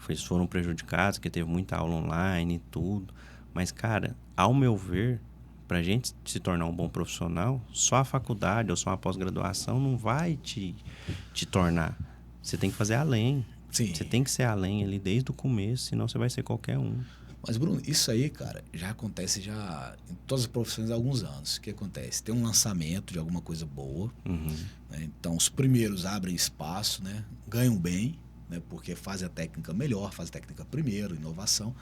Eles foram prejudicados, porque teve muita aula online e tudo. Mas, cara, ao meu ver... Para a gente se tornar um bom profissional, só a faculdade ou só a pós-graduação não vai te tornar. Você tem que fazer além. Sim. Você tem que ser além ali desde o começo, senão você vai ser qualquer um. Mas, Bruno, isso aí, cara, já acontece já em todas as profissões há alguns anos. O que acontece? Tem um lançamento de alguma coisa boa, né? Então, os primeiros abrem espaço, né? Ganham bem, né? Porque fazem a técnica melhor, fazem a técnica primeiro, inovação.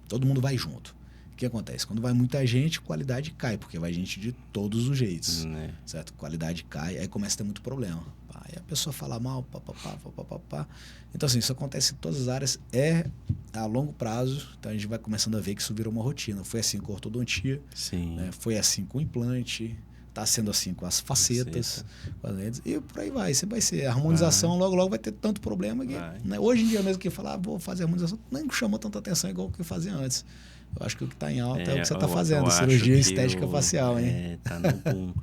Todo mundo vai junto. O que acontece? Quando vai muita gente, qualidade cai, porque vai gente de todos os jeitos, certo? Qualidade cai, aí começa a ter muito problema. Aí a pessoa fala mal, papapá. Então, assim, isso acontece em todas as áreas, é a longo prazo, então a gente vai começando a ver que isso virou uma rotina. Foi assim com a ortodontia, né? Foi assim com o implante, está sendo assim com as facetas, com as lentes, e por aí vai. Você vai ser. A harmonização logo vai ter tanto problema que, né? Hoje em dia mesmo que falar, vou fazer harmonização, nem chamou tanta atenção igual o que fazia antes. Eu acho que o que está em alta é o que você está fazendo, cirurgia estética facial, hein? Tá no boom.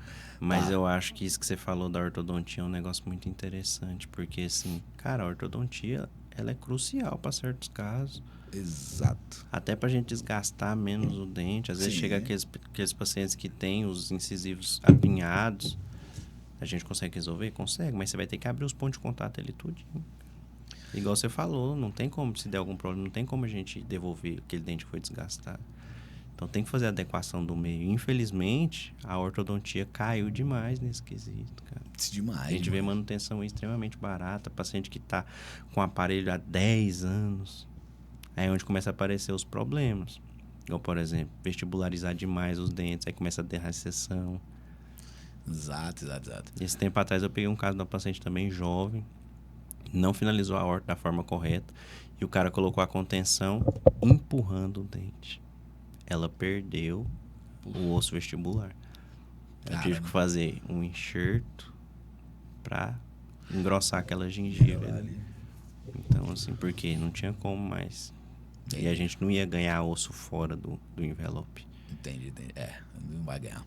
Mas eu acho que isso que você falou da ortodontia é um negócio muito interessante, porque, assim, cara, a ortodontia, ela é crucial para certos casos. Exato. Até pra gente desgastar menos o dente. Às vezes chega aqueles pacientes que têm os incisivos apinhados. A gente consegue resolver? Consegue, mas você vai ter que abrir os pontos de contato ali tudinho. Igual você falou, não tem como, se der algum problema, não tem como a gente devolver aquele dente que foi desgastado. Então tem que fazer a adequação do meio. Infelizmente, a ortodontia caiu demais nesse quesito, cara. Demais. A gente vê manutenção extremamente barata. Paciente que tá com aparelho há 10 anos. Aí é onde começa a aparecer os problemas. Igual, por exemplo, vestibularizar demais os dentes, aí começa a ter recessão. Exato. Esse tempo atrás eu peguei um caso de uma paciente também jovem, não finalizou a horta da forma correta, e o cara colocou a contenção empurrando o dente. Ela perdeu o osso vestibular. Eu tive que fazer um enxerto pra engrossar aquela gengiva ali. Então, assim, porque não tinha como mais. E a gente não ia ganhar osso fora do envelope. Entendi. Não vai ganhar.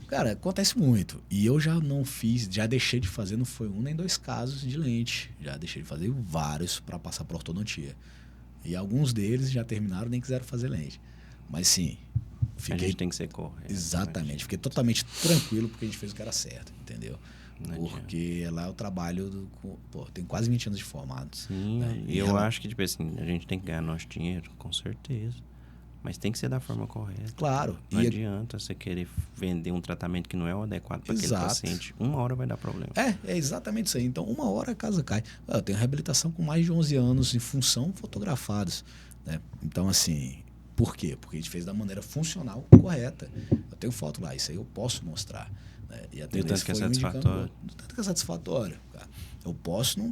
Cara, acontece muito. E eu já não fiz, já deixei de fazer, não foi um nem dois casos de lente. Já deixei de fazer vários para passar por ortodontia. E alguns deles já terminaram, nem quiseram fazer lente. Mas sim, a gente tem que ser correto. Exatamente. Fiquei totalmente tranquilo porque a gente fez o que era certo, entendeu? Porque lá eu trabalho tem quase 20 anos de formado. Sim, né? E eu acho que, tipo assim, a gente tem que ganhar nosso dinheiro, com certeza. Mas tem que ser da forma correta. Claro. Não adianta você querer vender um tratamento que não é o adequado para aquele paciente. Uma hora vai dar problema. É exatamente isso aí. Então, uma hora a casa cai. Eu tenho reabilitação com mais de 11 anos em função fotografados, né? Então, assim, por quê? Porque a gente fez da maneira funcional correta. Eu tenho foto lá, isso aí eu posso mostrar. E a tanto que é satisfatório. Tanto que é satisfatório, cara. Eu posso não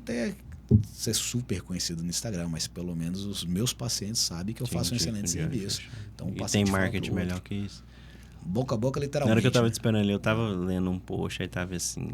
ser super conhecido no Instagram, mas pelo menos os meus pacientes sabem que eu faço um excelente serviço. Então, e tem marketing melhor que isso. Boca a boca, literalmente. Na hora que eu tava te esperando ali, eu tava lendo um post, aí tava assim,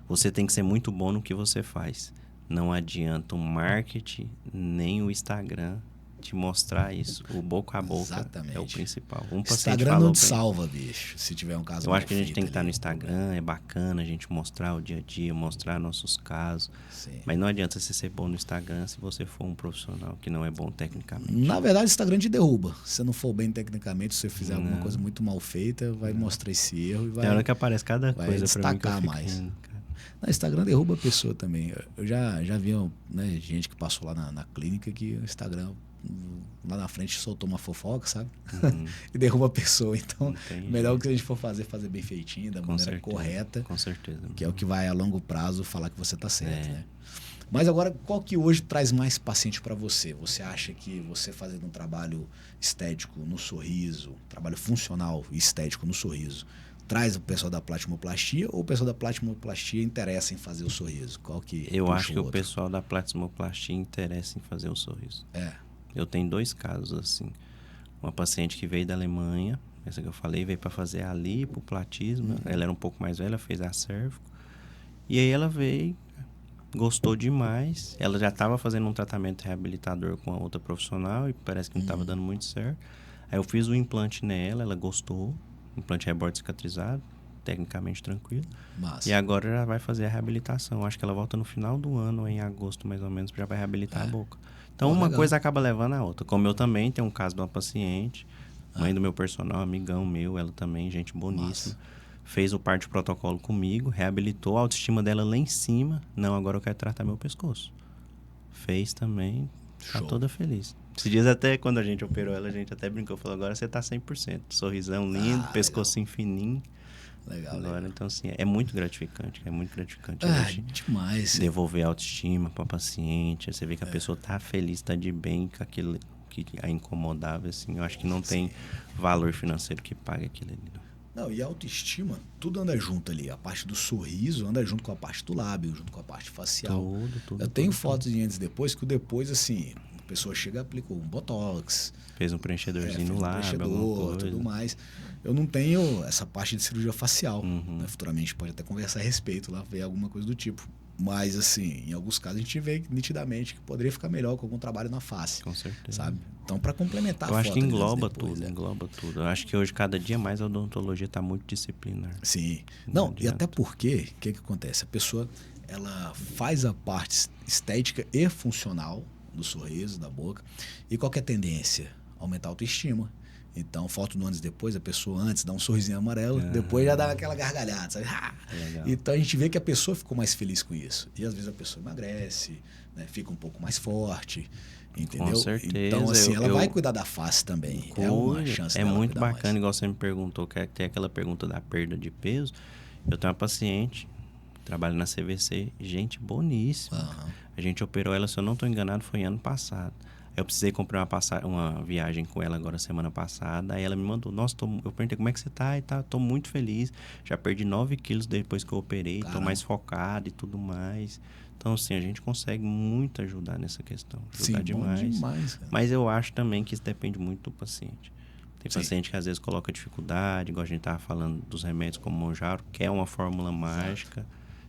você tem que ser muito bom no que você faz. Não adianta o marketing, nem o Instagram te mostrar isso. O boca a boca é o principal. Instagram não te salva, bicho, se tiver um caso. Eu acho que a gente tem que estar no Instagram, é bacana a gente mostrar o dia a dia, mostrar nossos casos. Sim. Mas não adianta você ser bom no Instagram se você for um profissional que não é bom tecnicamente. Na verdade, o Instagram te derruba. Se você não for bem tecnicamente, se você fizer alguma coisa muito mal feita, vai mostrar esse erro e vai... Tem hora que aparece cada coisa pra mim que eu fico mais. O Instagram derruba a pessoa também. Eu já vi, né, gente que passou lá na clínica que o Instagram lá na frente soltou uma fofoca, sabe? E derruba a pessoa. Então, melhor que a gente for fazer bem feitinho, da maneira correta. Com certeza. Que é o que vai a longo prazo falar que você tá certo, né? Mas agora, qual que hoje traz mais paciente para você? Você acha que você fazendo um trabalho estético no sorriso, trabalho funcional e estético no sorriso, traz o pessoal da platimoplastia ou o pessoal da platimoplastia interessa em fazer o sorriso? Qual que eu acho que o pessoal da platimoplastia interessa em fazer o sorriso. Eu tenho 2 casos assim. Uma paciente que veio da Alemanha, essa que eu falei, veio para fazer a lipoplatismo. Ela era um pouco mais velha, fez a cervical. E aí ela veio, gostou demais. Ela já estava fazendo um tratamento reabilitador com a outra profissional e parece que não estava dando muito certo. Aí eu fiz o implante nela, ela gostou. Implante rebordo cicatrizado, tecnicamente tranquilo. Massa. E agora já vai fazer a reabilitação. Acho que ela volta no final do ano, ou em agosto mais ou menos, já vai reabilitar a boca. Então uma coisa acaba levando a outra. Como eu também tenho um caso de uma paciente, mãe do meu personal, amigão meu, ela também, gente boníssima. Massa. Fez o parte protocolo comigo, reabilitou, a autoestima dela lá em cima. Não, agora eu quero tratar meu pescoço. fez também, tá Show. toda feliz. Esses dias até, quando a gente operou ela, a gente até brincou, falou, agora você tá 100%. Sorrisão lindo, pescocinho fininho. Legal, Agora, legal. então, assim, é muito gratificante a Ah, gente demais. devolver a autoestima para paciente. Você vê que a pessoa tá feliz, tá de bem com aquilo que a incomodava, assim. Eu acho que não tem valor financeiro que pague aquilo ali. Não, e a autoestima, tudo anda junto ali. A parte do sorriso anda junto com a parte do lábio, junto com a parte facial. Tudo. Eu tenho fotos de antes e depois, que o depois, assim, a pessoa chega e aplicou um botox, Fez um preenchedorzinho no lábio, alguma coisa. tudo mais. Eu não tenho essa parte de cirurgia facial. Uhum. Né? Futuramente pode até conversar a respeito lá, ver alguma coisa do tipo. Mas, assim, em alguns casos a gente vê nitidamente que poderia ficar melhor com algum trabalho na face. Com certeza. Sabe? Então, para complementar Eu a acho foto que ali engloba depois, tudo, né? engloba tudo. Eu acho que hoje, cada dia mais, a odontologia está muito disciplinar. Sim. Não Não, e adianta. até porque, o que acontece? A pessoa, ela faz a parte estética e funcional do sorriso, da boca. E qual que é a tendência? Aumentar a autoestima. Então, foto do antes e depois, a pessoa antes dá um sorrisinho amarelo, depois já dá aquela gargalhada, sabe? Legal. Então, a gente vê que a pessoa ficou mais feliz com isso. E às vezes a pessoa emagrece, né? Fica um pouco mais forte, entendeu? Com certeza. Então, assim, ela Eu- vai cuidar da face também. É uma chance É dela muito cuidar bacana, mais. igual você me perguntou, que tem aquela pergunta da perda de peso. Eu tenho uma paciente, trabalha na CVC, gente boníssima. Aham. A gente operou ela, se eu não estou enganado, foi ano passado. Eu precisei comprar uma viagem com ela agora semana passada. Aí ela me mandou, nossa, eu perguntei como é que você tá? E tá, tô muito feliz. Já perdi 9 quilos depois que eu operei, tô Caramba. mais focado e tudo mais. Então, assim, a gente consegue muito ajudar nessa questão. Ajudar Sim, demais. bom demais, cara. Mas eu acho também que isso depende muito do paciente. Tem Sim. paciente que às vezes coloca dificuldade, igual a gente tava falando dos remédios como Monjaro, quer uma fórmula mágica.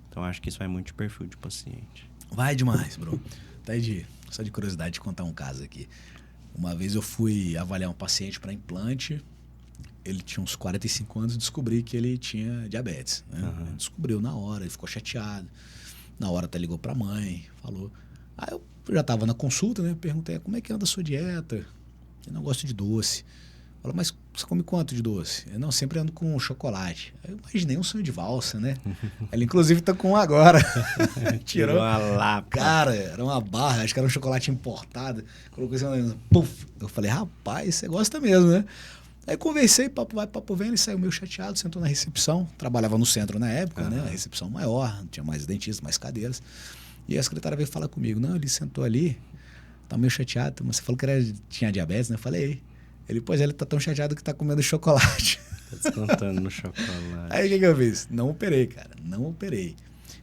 Então, acho que isso vai muito de perfil de paciente. Vai demais, bro. Só de curiosidade de contar um caso aqui. Uma vez eu fui avaliar um paciente para implante. Ele tinha uns 45 anos e descobri que ele tinha diabetes. Né? Aham. Ele descobriu na hora, ele ficou chateado. Na hora até ligou para a mãe, falou. Aí eu já estava na consulta, né? Perguntei, como é que anda a sua dieta? Eu não gosto de doce. Falou, mas você come quanto de doce? Eu não, sempre ando com chocolate. Aí eu imaginei um sonho de valsa, né? Ele inclusive tá com um agora. Tirou. a lapa. Cara, era uma barra, acho que era um chocolate importado. Colocou isso na puf. Eu falei, rapaz, você gosta mesmo, né? Aí conversei, papo vai, papo vem, ele saiu meio chateado, sentou na recepção. Trabalhava no centro na época, né? A recepção maior, tinha mais dentistas, mais cadeiras. E a secretária veio falar comigo. Não, ele sentou ali, tá meio chateado. Mas você falou que tinha diabetes, né? Eu falei, ele, pois ele tá tão chateado que tá comendo chocolate. Tá descontando no chocolate. Aí o que eu fiz? Não operei, cara. Não operei.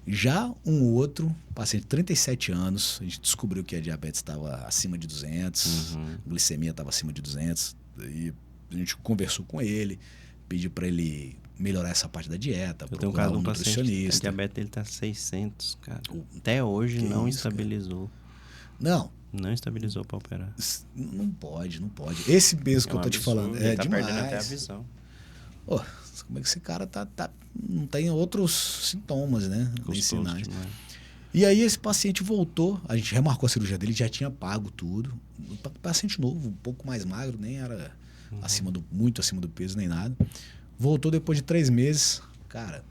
Já um outro, paciente de 37 anos, a gente descobriu que a diabetes estava acima de 200, a glicemia estava acima de 200. E a gente conversou com ele, pediu para ele melhorar essa parte da dieta, Eu tenho um procurar caso de um um paciente, a nutricionista. diabetes dele tá 600, cara. Até hoje Que não isso, estabilizou. Não, Não estabilizou pra operar. não pode, não pode. Esse mesmo que eu tô te falando, é Ele tá demais. perdendo até a visão. Pô, como é que esse cara não tem outros sintomas, né? Nem Custoso sinais. demais. E aí esse paciente voltou, a gente remarcou a cirurgia dele, já tinha pago tudo. Paciente novo, um pouco mais magro, nem era muito acima do peso, nem nada. Voltou depois de 3 meses, cara,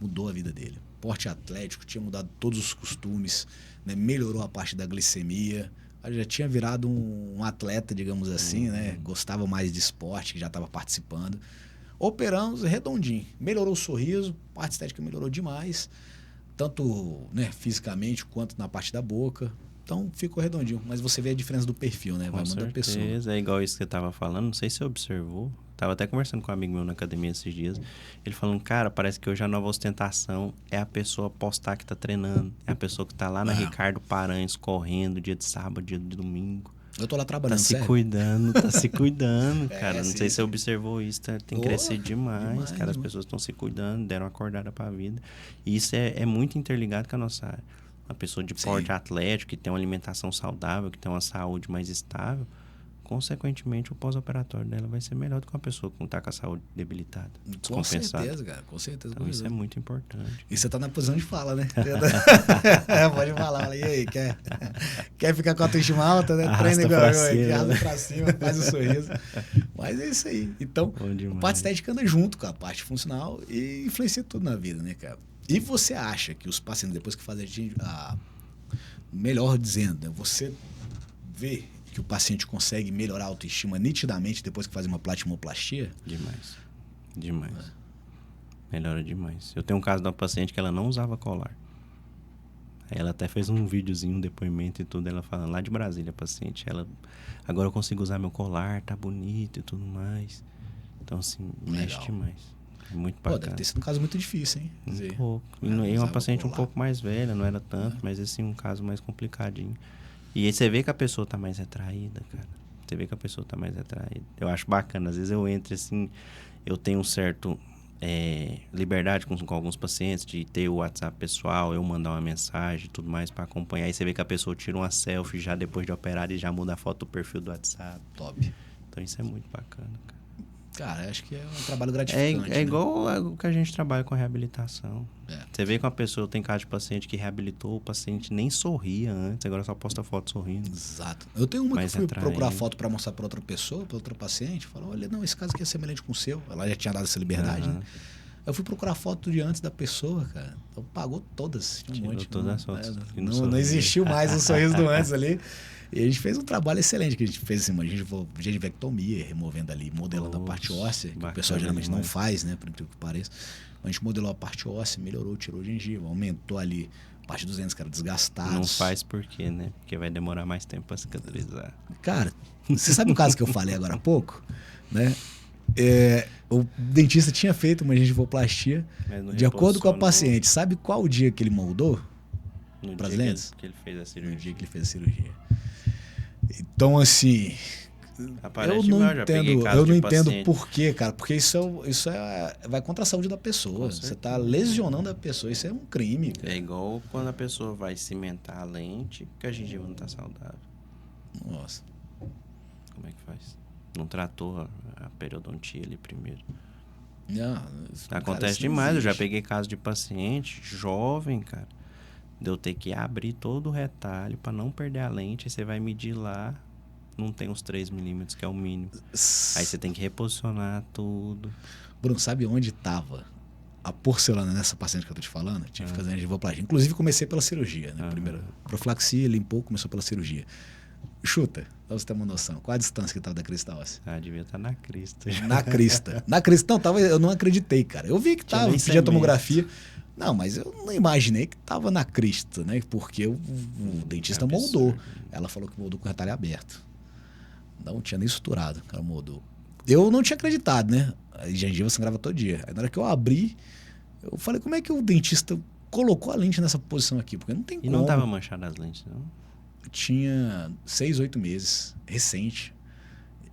mudou a vida dele. Porte atlético, tinha mudado todos os costumes, né? Melhorou a parte da glicemia. Já tinha virado um atleta, digamos assim, né? Gostava mais de esporte, que já estava participando. Operamos redondinho. Melhorou o sorriso, a parte estética melhorou demais. Tanto, né, fisicamente quanto na parte da boca. Então ficou redondinho. Mas você vê a diferença do perfil, né? Vai Com muito da pessoa. certeza, é igual isso que você tava falando, não sei se você observou. Tava até conversando com um amigo meu na academia esses dias. Ele falando, cara, parece que hoje a nova ostentação é a pessoa postar que tá treinando. É a pessoa que tá lá na Ricardo Paranhos correndo dia de sábado, dia de domingo. Eu tô lá Tá trabalhando, se sério. cuidando, tá se cuidando, É, cara. Não sim, sei se você sim. observou isso, tem Pô, crescido demais, demais, cara. As demais. pessoas estão se cuidando, deram uma acordada pra vida. E isso é muito interligado com a nossa área. Uma pessoa de porte Sim. atlético, que tem uma alimentação saudável, que tem uma saúde mais estável, consequentemente o pós-operatório dela vai ser melhor do que uma pessoa que não tá com a saúde debilitada, Com descompensada. certeza, cara. Com certeza. Então isso é muito importante. E você tá na posição de fala, né? Pode falar. Fala, e aí, quer ficar com a autoestima alta, né? Arrasta Treina igual pra eu aqui, cima, arrasta né? pra cima, faz o sorriso. Mas é isso aí. Então, Bom a demais. parte estética anda junto com a parte funcional e influencia tudo na vida, né, cara? E você acha que os pacientes, depois que fazem melhor dizendo, né? Você vê que o paciente consegue melhorar a autoestima nitidamente depois que faz uma platimoplastia? Demais. Demais. Melhora demais. Eu tenho um caso de uma paciente que ela não usava colar. Aí ela até fez um videozinho, um depoimento e tudo, ela falando lá de Brasília, a paciente. Ela, agora eu consigo usar meu colar, tá bonito e tudo mais. Então, assim, mexe demais. É muito bacana. Pô, deve ter sido um caso muito difícil, hein? Quer dizer, pouco. E uma paciente um pouco mais velha, não era tanto, mas assim, um caso mais complicadinho. E aí você vê que a pessoa tá mais retraída, cara. Você vê que a pessoa tá mais retraída. Eu acho bacana. Às vezes eu entro assim, eu tenho um certo liberdade com alguns pacientes de ter o WhatsApp pessoal, eu mandar uma mensagem e tudo mais pra acompanhar. E você vê que a pessoa tira uma selfie já depois de operar e já muda a foto do perfil do WhatsApp. Top. Então isso é muito bacana, cara. Cara, acho que é um trabalho gratificante. É igual o que a gente trabalha com reabilitação. É. Você vê que uma pessoa, tem caso de paciente que reabilitou, o paciente nem sorria antes, agora só posta foto sorrindo. Exato. Eu tenho uma Mais que eu fui atraente. procurar foto pra mostrar pra outra pessoa, pra outra paciente, falou, olha, não, esse caso aqui é semelhante com o seu. Ela já tinha dado essa liberdade, né? Eu fui procurar foto de antes da pessoa, cara. Então pagou todas. Tinha um Tirou monte. todas as fotos. Não existiu mais o sorriso do antes ali. E a gente fez um trabalho excelente, que a gente fez assim, uma gengivectomia, removendo ali, modelando a parte óssea, que o pessoal geralmente não faz, né, por incrível que pareça. A gente modelou a parte óssea, melhorou, tirou a gengiva, aumentou ali a parte dos dentes que eram desgastados. Não faz por quê, né? Porque vai demorar mais tempo pra cicatrizar. Cara, você sabe o caso que eu falei agora há pouco, né? O dentista tinha feito uma gengivoplastia de acordo com a paciente. Sabe qual o dia que ele moldou? No Pras dia lentes? que ele fez a cirurgia. No dia que ele fez a cirurgia. Então, assim, Aparece eu não demais, já peguei entendo, caso eu não de entendo paciente. por quê, cara. Porque vai contra a saúde da pessoa. Com Você certeza. tá lesionando a pessoa. Isso é um crime, cara. É igual quando a pessoa vai cimentar a lente, que a gengiva não tá saudável. Nossa. Como é que faz? Não tratou a periodontia ali primeiro. Não, cara, Acontece isso não demais, eu já existe. peguei caso de paciente jovem, cara. De eu ter que abrir todo o retalho pra não perder a lente. Aí você vai medir lá, não tem os 3 milímetros, que é o mínimo. Aí você tem que reposicionar tudo. Bruno, sabe onde tava a porcelana nessa paciente que eu tô te falando? Tive que fazer a gengivoplastia. Inclusive, comecei pela cirurgia, né? Primeiro, profilaxia, limpou, começou pela cirurgia. Chuta, pra você ter uma noção. Qual a distância que tava da crista óssea? Ah, devia estar na crista. Na crista. Na crista. Não, tava, eu não acreditei, cara. Eu vi que tava, nem pedi a tomografia. semestre. Não, mas eu não imaginei que tava na crista, né? Porque o dentista absurdo. moldou. Ela falou que moldou com o retalho aberto. Não tinha nem suturado, o cara moldou. Eu não tinha acreditado, né? A gengiva sangrava todo dia. Aí na hora que eu abri, eu falei, como é que o dentista colocou a lente nessa posição aqui? Porque não tem E como. não tava manchada as lentes, não? Tinha 6, 8 meses, recente.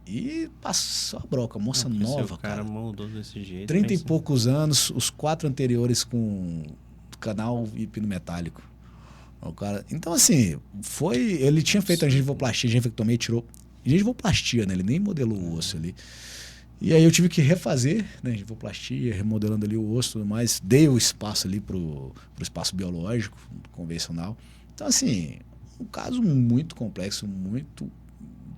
E passou a broca, moça Não, porque se nova, o cara cara. moldou desse jeito. 30 e pensa- poucos anos, os 4 anteriores com canal e pino metálico. O cara, então, assim, ele tinha feito a gengivoplastia, gengivectomia, tirou. Gengivoplastia, né? Ele nem modelou o osso ali. E aí eu tive que refazer, né? Gengivoplastia, remodelando ali o osso e tudo mais. Dei o espaço ali pro espaço biológico, convencional. Então, assim, um caso muito complexo, muito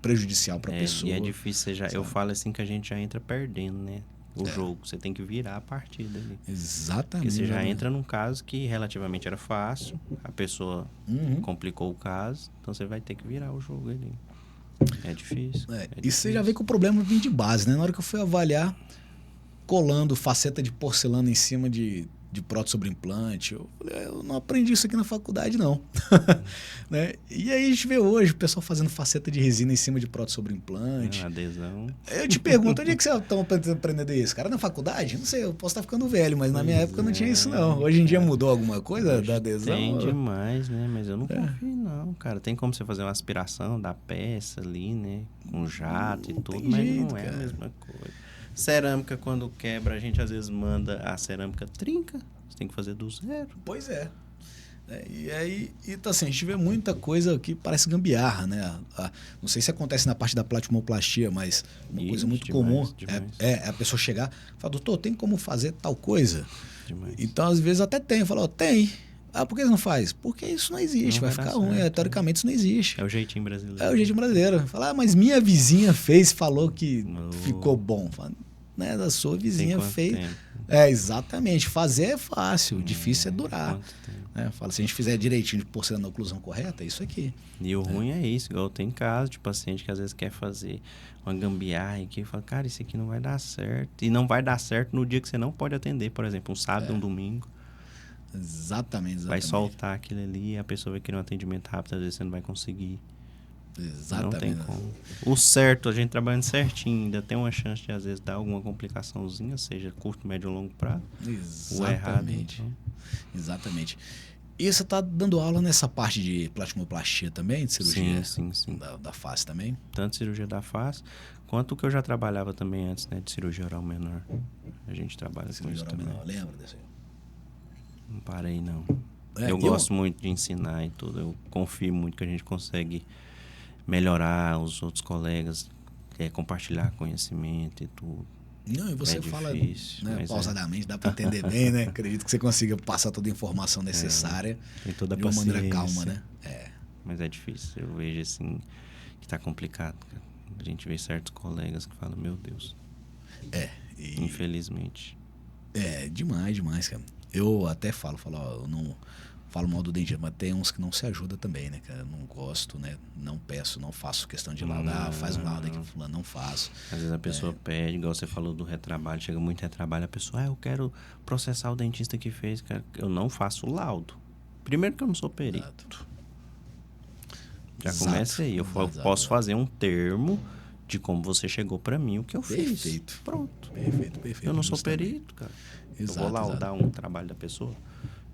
prejudicial para a pessoa. E é difícil, eu sabe? falo assim que a gente já entra perdendo, né? O jogo, você tem que virar a partida ali. Exatamente. Porque você já entra num caso que relativamente era fácil, a pessoa complicou o caso, então você vai ter que virar o jogo ali. É difícil. E você já vê que o problema vem de base, né? Na hora que eu fui avaliar, colando faceta de porcelana em cima de prótese sobre implante, eu falei, eu não aprendi isso aqui na faculdade, não. Né? E aí a gente vê hoje o pessoal fazendo faceta de resina em cima de prótese sobre implante. Adesão. Eu te pergunto, onde é que você está aprendendo isso? Cara, na faculdade? Não sei, eu posso estar ficando velho, mas na minha época não tinha isso, não. Hoje em dia mudou alguma coisa da adesão? Tem demais, né? Mas eu não confio, não, cara. Tem como você fazer uma aspiração da peça ali, né? Com jato e tudo, tem mas jeito, não é cara. a mesma coisa. Cerâmica, quando quebra, a gente às vezes manda a cerâmica trinca. Você tem que fazer do zero. Pois é. E aí, então assim, a gente vê muita coisa que parece gambiarra, né? Não sei se acontece na parte da platimoplastia, mas uma coisa muito comum demais. é a pessoa chegar e falar, doutor, tem como fazer tal coisa? Demais. Então, às vezes até tem. Fala, tem. Ah, por que você não faz? Porque isso não existe, Não vai vai dar ficar ruim. certo, Teoricamente isso não existe. É o jeitinho brasileiro. É o jeitinho brasileiro. Falar, mas minha vizinha fez, falou que Não. ficou bom. Fala, né, da sua vizinha Tem quanto fez. tempo? É, exatamente. Fazer é fácil, difícil é durar. Quanto tempo? Né? Fala, se a gente fizer direitinho de porcelana na oclusão correta, é isso aqui. E o ruim é isso, igual tem caso de paciente que às vezes quer fazer uma gambiarra e que fala, cara, isso aqui não vai dar certo. E não vai dar certo no dia que você não pode atender, por exemplo, um sábado, um domingo. Exatamente. Vai soltar aquilo ali, a pessoa vai querer um atendimento rápido, às vezes você não vai conseguir. Exatamente. Não tem como. O certo, a gente trabalhando certinho, ainda tem uma chance de às vezes dar alguma complicaçãozinha, seja curto, médio ou longo prazo. Exatamente. O errado, então. Exatamente. E você está dando aula nessa parte de plasmoplastia também, de cirurgia? Sim. Da face também? Tanto cirurgia da face, quanto o que eu já trabalhava também antes, né? De cirurgia oral menor. A gente trabalha cirurgia com isso também. Menor, lembra desse aí? Não parei, não. Eu gosto muito de ensinar e tudo. Eu confio muito que a gente consegue melhorar os outros colegas, compartilhar conhecimento e tudo. Não, e você fala difícil, né, pausadamente, dá para entender bem, né? Acredito que você consiga passar toda a informação necessária tem toda a de uma paciência. maneira calma, né? Mas é difícil. Eu vejo assim que tá complicado, cara. A gente vê certos colegas que falam, meu Deus. Infelizmente. Demais, cara. Eu até falo, ó, eu não falo mal do dentista, mas tem uns que não se ajudam também, né, cara? Eu não gosto, né? Não peço, não faço questão de laudar, faz um laudo aqui, fulano, não faço. Às vezes a pessoa pede, igual você falou do retrabalho, chega muito retrabalho, a pessoa, eu quero processar o dentista que fez, cara. Eu não faço laudo. Primeiro que eu não sou perito. Já começa aí. Eu posso fazer um termo de como você chegou pra mim, o que eu fiz. Perfeito. Pronto. Perfeito. Eu não sou perito, cara. Eu vou laudar um trabalho da pessoa.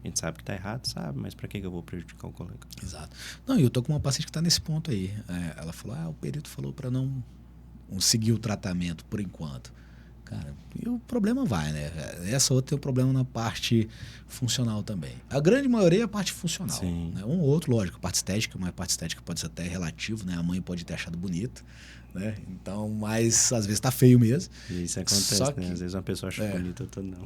A gente sabe que tá errado, sabe, mas pra que eu vou prejudicar o colega? Exato. Não, e eu tô com uma paciente que tá nesse ponto aí. Ela falou, o perito falou pra não seguir o tratamento por enquanto. Cara, e o problema vai, né? Essa outra tem um problema na parte funcional também. A grande maioria é a parte funcional. Sim. Né? Um ou outro, lógico, a parte estética, mas a parte estética pode ser até relativo, né? A mãe pode ter achado bonito, né? Então, mas às vezes tá feio mesmo. E isso acontece, né? Às vezes uma pessoa acha bonita, outra não.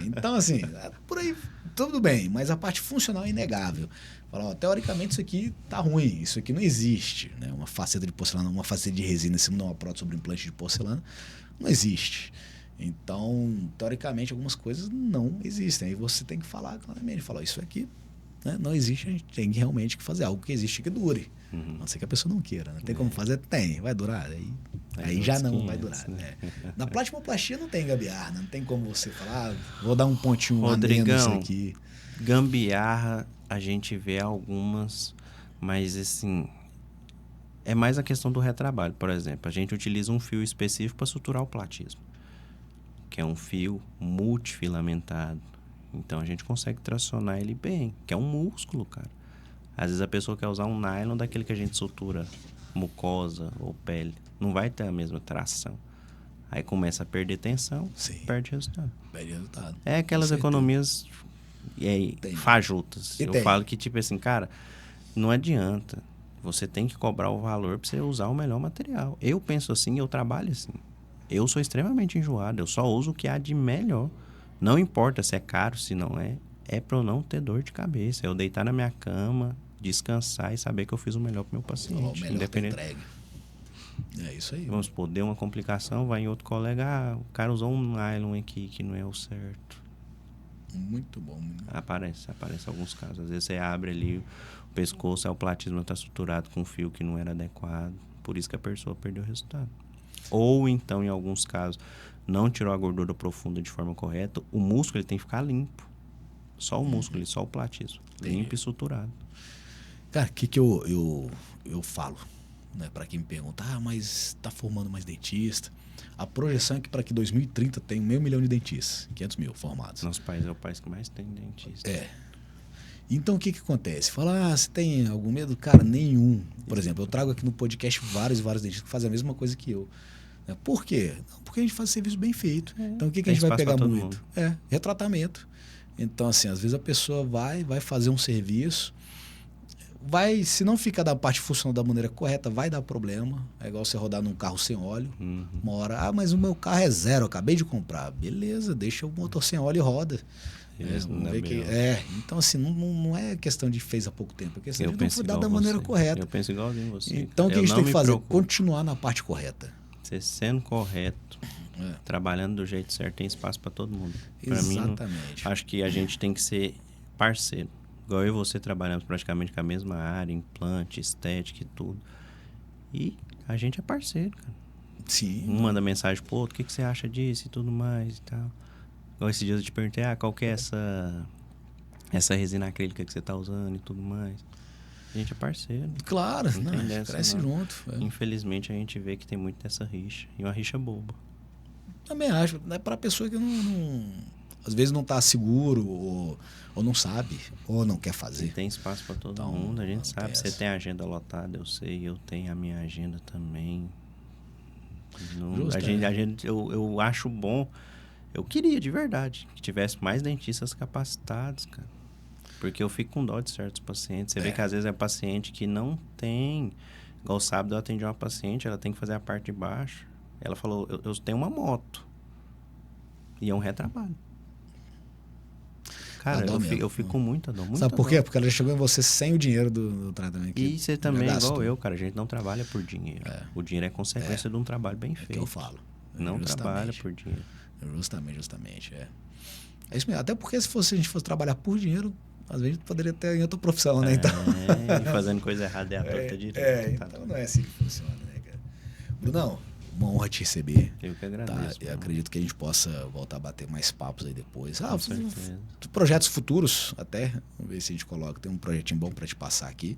Então assim, por aí tudo bem, mas a parte funcional é inegável. Fala, teoricamente isso aqui tá ruim, isso aqui não existe, né? Uma faceta de porcelana, uma faceta de resina em cima de uma prótese sobre implante de porcelana, não existe. Então, teoricamente, algumas coisas não existem. Aí você tem que falar claramente, falar, isso aqui, né, não existe, a gente tem que realmente fazer algo que existe que dure. A não ser que a pessoa não queira, né? Tem como fazer? Tem. Vai durar? Aí já não vai durar. Né? Na plasmoplastia não tem gambiarra, não tem como você falar, vou dar um pontinho Rodrigão, a menos aqui. Gambiarra, a gente vê algumas, mas assim, é mais a questão do retrabalho. Por exemplo, a gente utiliza um fio específico para suturar o platismo, que é um fio multifilamentado. Então a gente consegue tracionar ele bem, que é um músculo, cara. Às vezes a pessoa quer usar um nylon daquele que a gente sutura mucosa ou pele. Não vai ter a mesma tração. Aí começa a perder tensão, perde resultado. É aquelas economias fajutas. Eu falo que, tipo assim, cara, não adianta. Você tem que cobrar o valor para você usar o melhor material. Eu penso assim, eu trabalho assim. Eu sou extremamente enjoado. Eu só uso o que há de melhor. Não importa se é caro, se não é. É para eu não ter dor de cabeça. Eu deitar na minha cama, descansar e saber que eu fiz o melhor pro meu paciente. Independente. É isso aí. Vamos supor, deu uma complicação, vai em outro colega, o cara usou um nylon aqui que não é o certo. Muito bom. Aparece alguns casos. Às vezes você abre ali o pescoço, o platismo está suturado com um fio que não era adequado. Por isso que a pessoa perdeu o resultado. Ou então, em alguns casos, não tirou a gordura profunda de forma correta, o músculo ele tem que ficar limpo. Só o músculo, só o platismo. Limpo e suturado. Cara, o que eu falo, né, para quem me pergunta, mas tá formando mais dentista? A projeção é que para que 2030 tem 500 mil de dentistas, 500 mil formados. Nosso país é o país que mais tem dentista. Então o que acontece? Fala, você tem algum medo? Cara, nenhum. Por exemplo, eu trago aqui no podcast vários dentistas que fazem a mesma coisa que eu. Por quê? Não, porque a gente faz serviço bem feito. Então o que a gente vai pegar muito? Retratamento. Então, assim, às vezes a pessoa vai fazer um serviço, se não ficar da parte funcional da maneira correta, vai dar problema. É igual você rodar num carro sem óleo. Uma hora, mas o meu carro é zero, eu acabei de comprar. Beleza, deixa o motor sem óleo e roda. Então, assim, não é questão de fez há pouco tempo, é questão de não foi dado da maneira correta. Eu penso igualzinho você. Então, o que a gente tem que fazer? Continuar na parte correta. Você sendo correto, trabalhando do jeito certo, tem espaço para todo mundo. Pra Exatamente. mim, acho que a gente tem que ser parceiro. Igual eu e você trabalhamos praticamente com a mesma área, implante, estética e tudo. E a gente é parceiro, cara. Sim. Um manda mensagem pro outro, o que, que você acha disso e tudo mais e tal. Igual esses dias eu te perguntei, qual que é essa resina acrílica que você tá usando e tudo mais. A gente é parceiro. Claro, Não tem dessa, cresce não. junto. Infelizmente a gente vê que tem muito dessa rixa. E uma rixa boba. Também acho, é pra pessoa que às vezes não tá seguro, ou não sabe, ou não quer E fazer. tem espaço pra todo Então, mundo, a gente não sabe. tem Você essa. tem a agenda lotada, eu sei, eu tenho a minha agenda também. Justo, Eu acho bom. Eu queria, de verdade, que tivesse mais dentistas capacitados, cara. Porque eu fico com dó de certos pacientes. Você vê que às vezes é paciente que não tem... Igual sábado eu atendi uma paciente, ela tem que fazer a parte de baixo. Ela falou, eu tenho uma moto. E é um retrabalho. Cara, eu fico com muita dor, muita Sabe por quê? dor. Porque ela já chegou em você sem o dinheiro do tratamento. E você também, gastou. igual eu, cara, a gente não trabalha por dinheiro. O dinheiro é consequência de um trabalho bem feito. É que eu falo. Não Justamente. trabalha por dinheiro. Justamente. É isso mesmo. Até porque se a gente fosse trabalhar por dinheiro, às vezes poderia ter em outra profissão, né? Então... E fazendo coisa errada é a torta direita. Então não é assim que funciona, né, cara? Brunão, uma honra te receber. Eu que agradeço. Tá? Eu acredito que a gente possa voltar a bater mais papos aí depois. Com certeza. Projetos futuros até. Vamos ver se a gente coloca. Tem um projetinho bom para te passar aqui,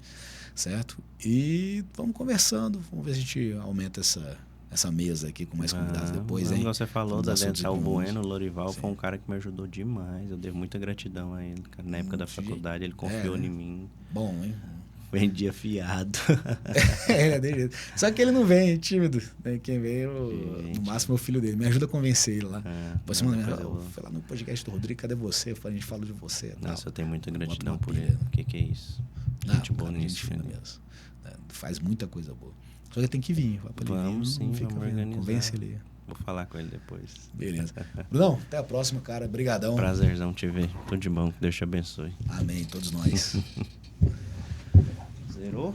certo? E vamos conversando. Vamos ver se a gente aumenta essa mesa aqui com mais convidados depois, hein? Você falou da Dental Bueno, o Lorival Sim. foi um cara que me ajudou demais. Eu devo muita gratidão a ele, cara. Na época da faculdade, ele confiou em mim. Bom, hein? Vendia fiado. De jeito. Só que ele não vem, é tímido. Né? Quem vem, no máximo, é o filho dele. Me ajuda a convencer ele lá. Você manda, foi lá no podcast do Rodrigo, cadê você? A gente fala de você. Nossa, eu tenho muita Bota gratidão uma por pilha. ele. O que é isso? Gente boa cara, nisso. gente fina mesmo. Faz muita coisa boa. Só que tem que vir. Vamos sim, vamos organizar. Convence ele. Vou falar com ele depois. Beleza. Brunão, até a próxima, cara. Brigadão. Prazerzão te ver. Tudo de bom. Que Deus te abençoe. Amém. Todos nós. Zerou?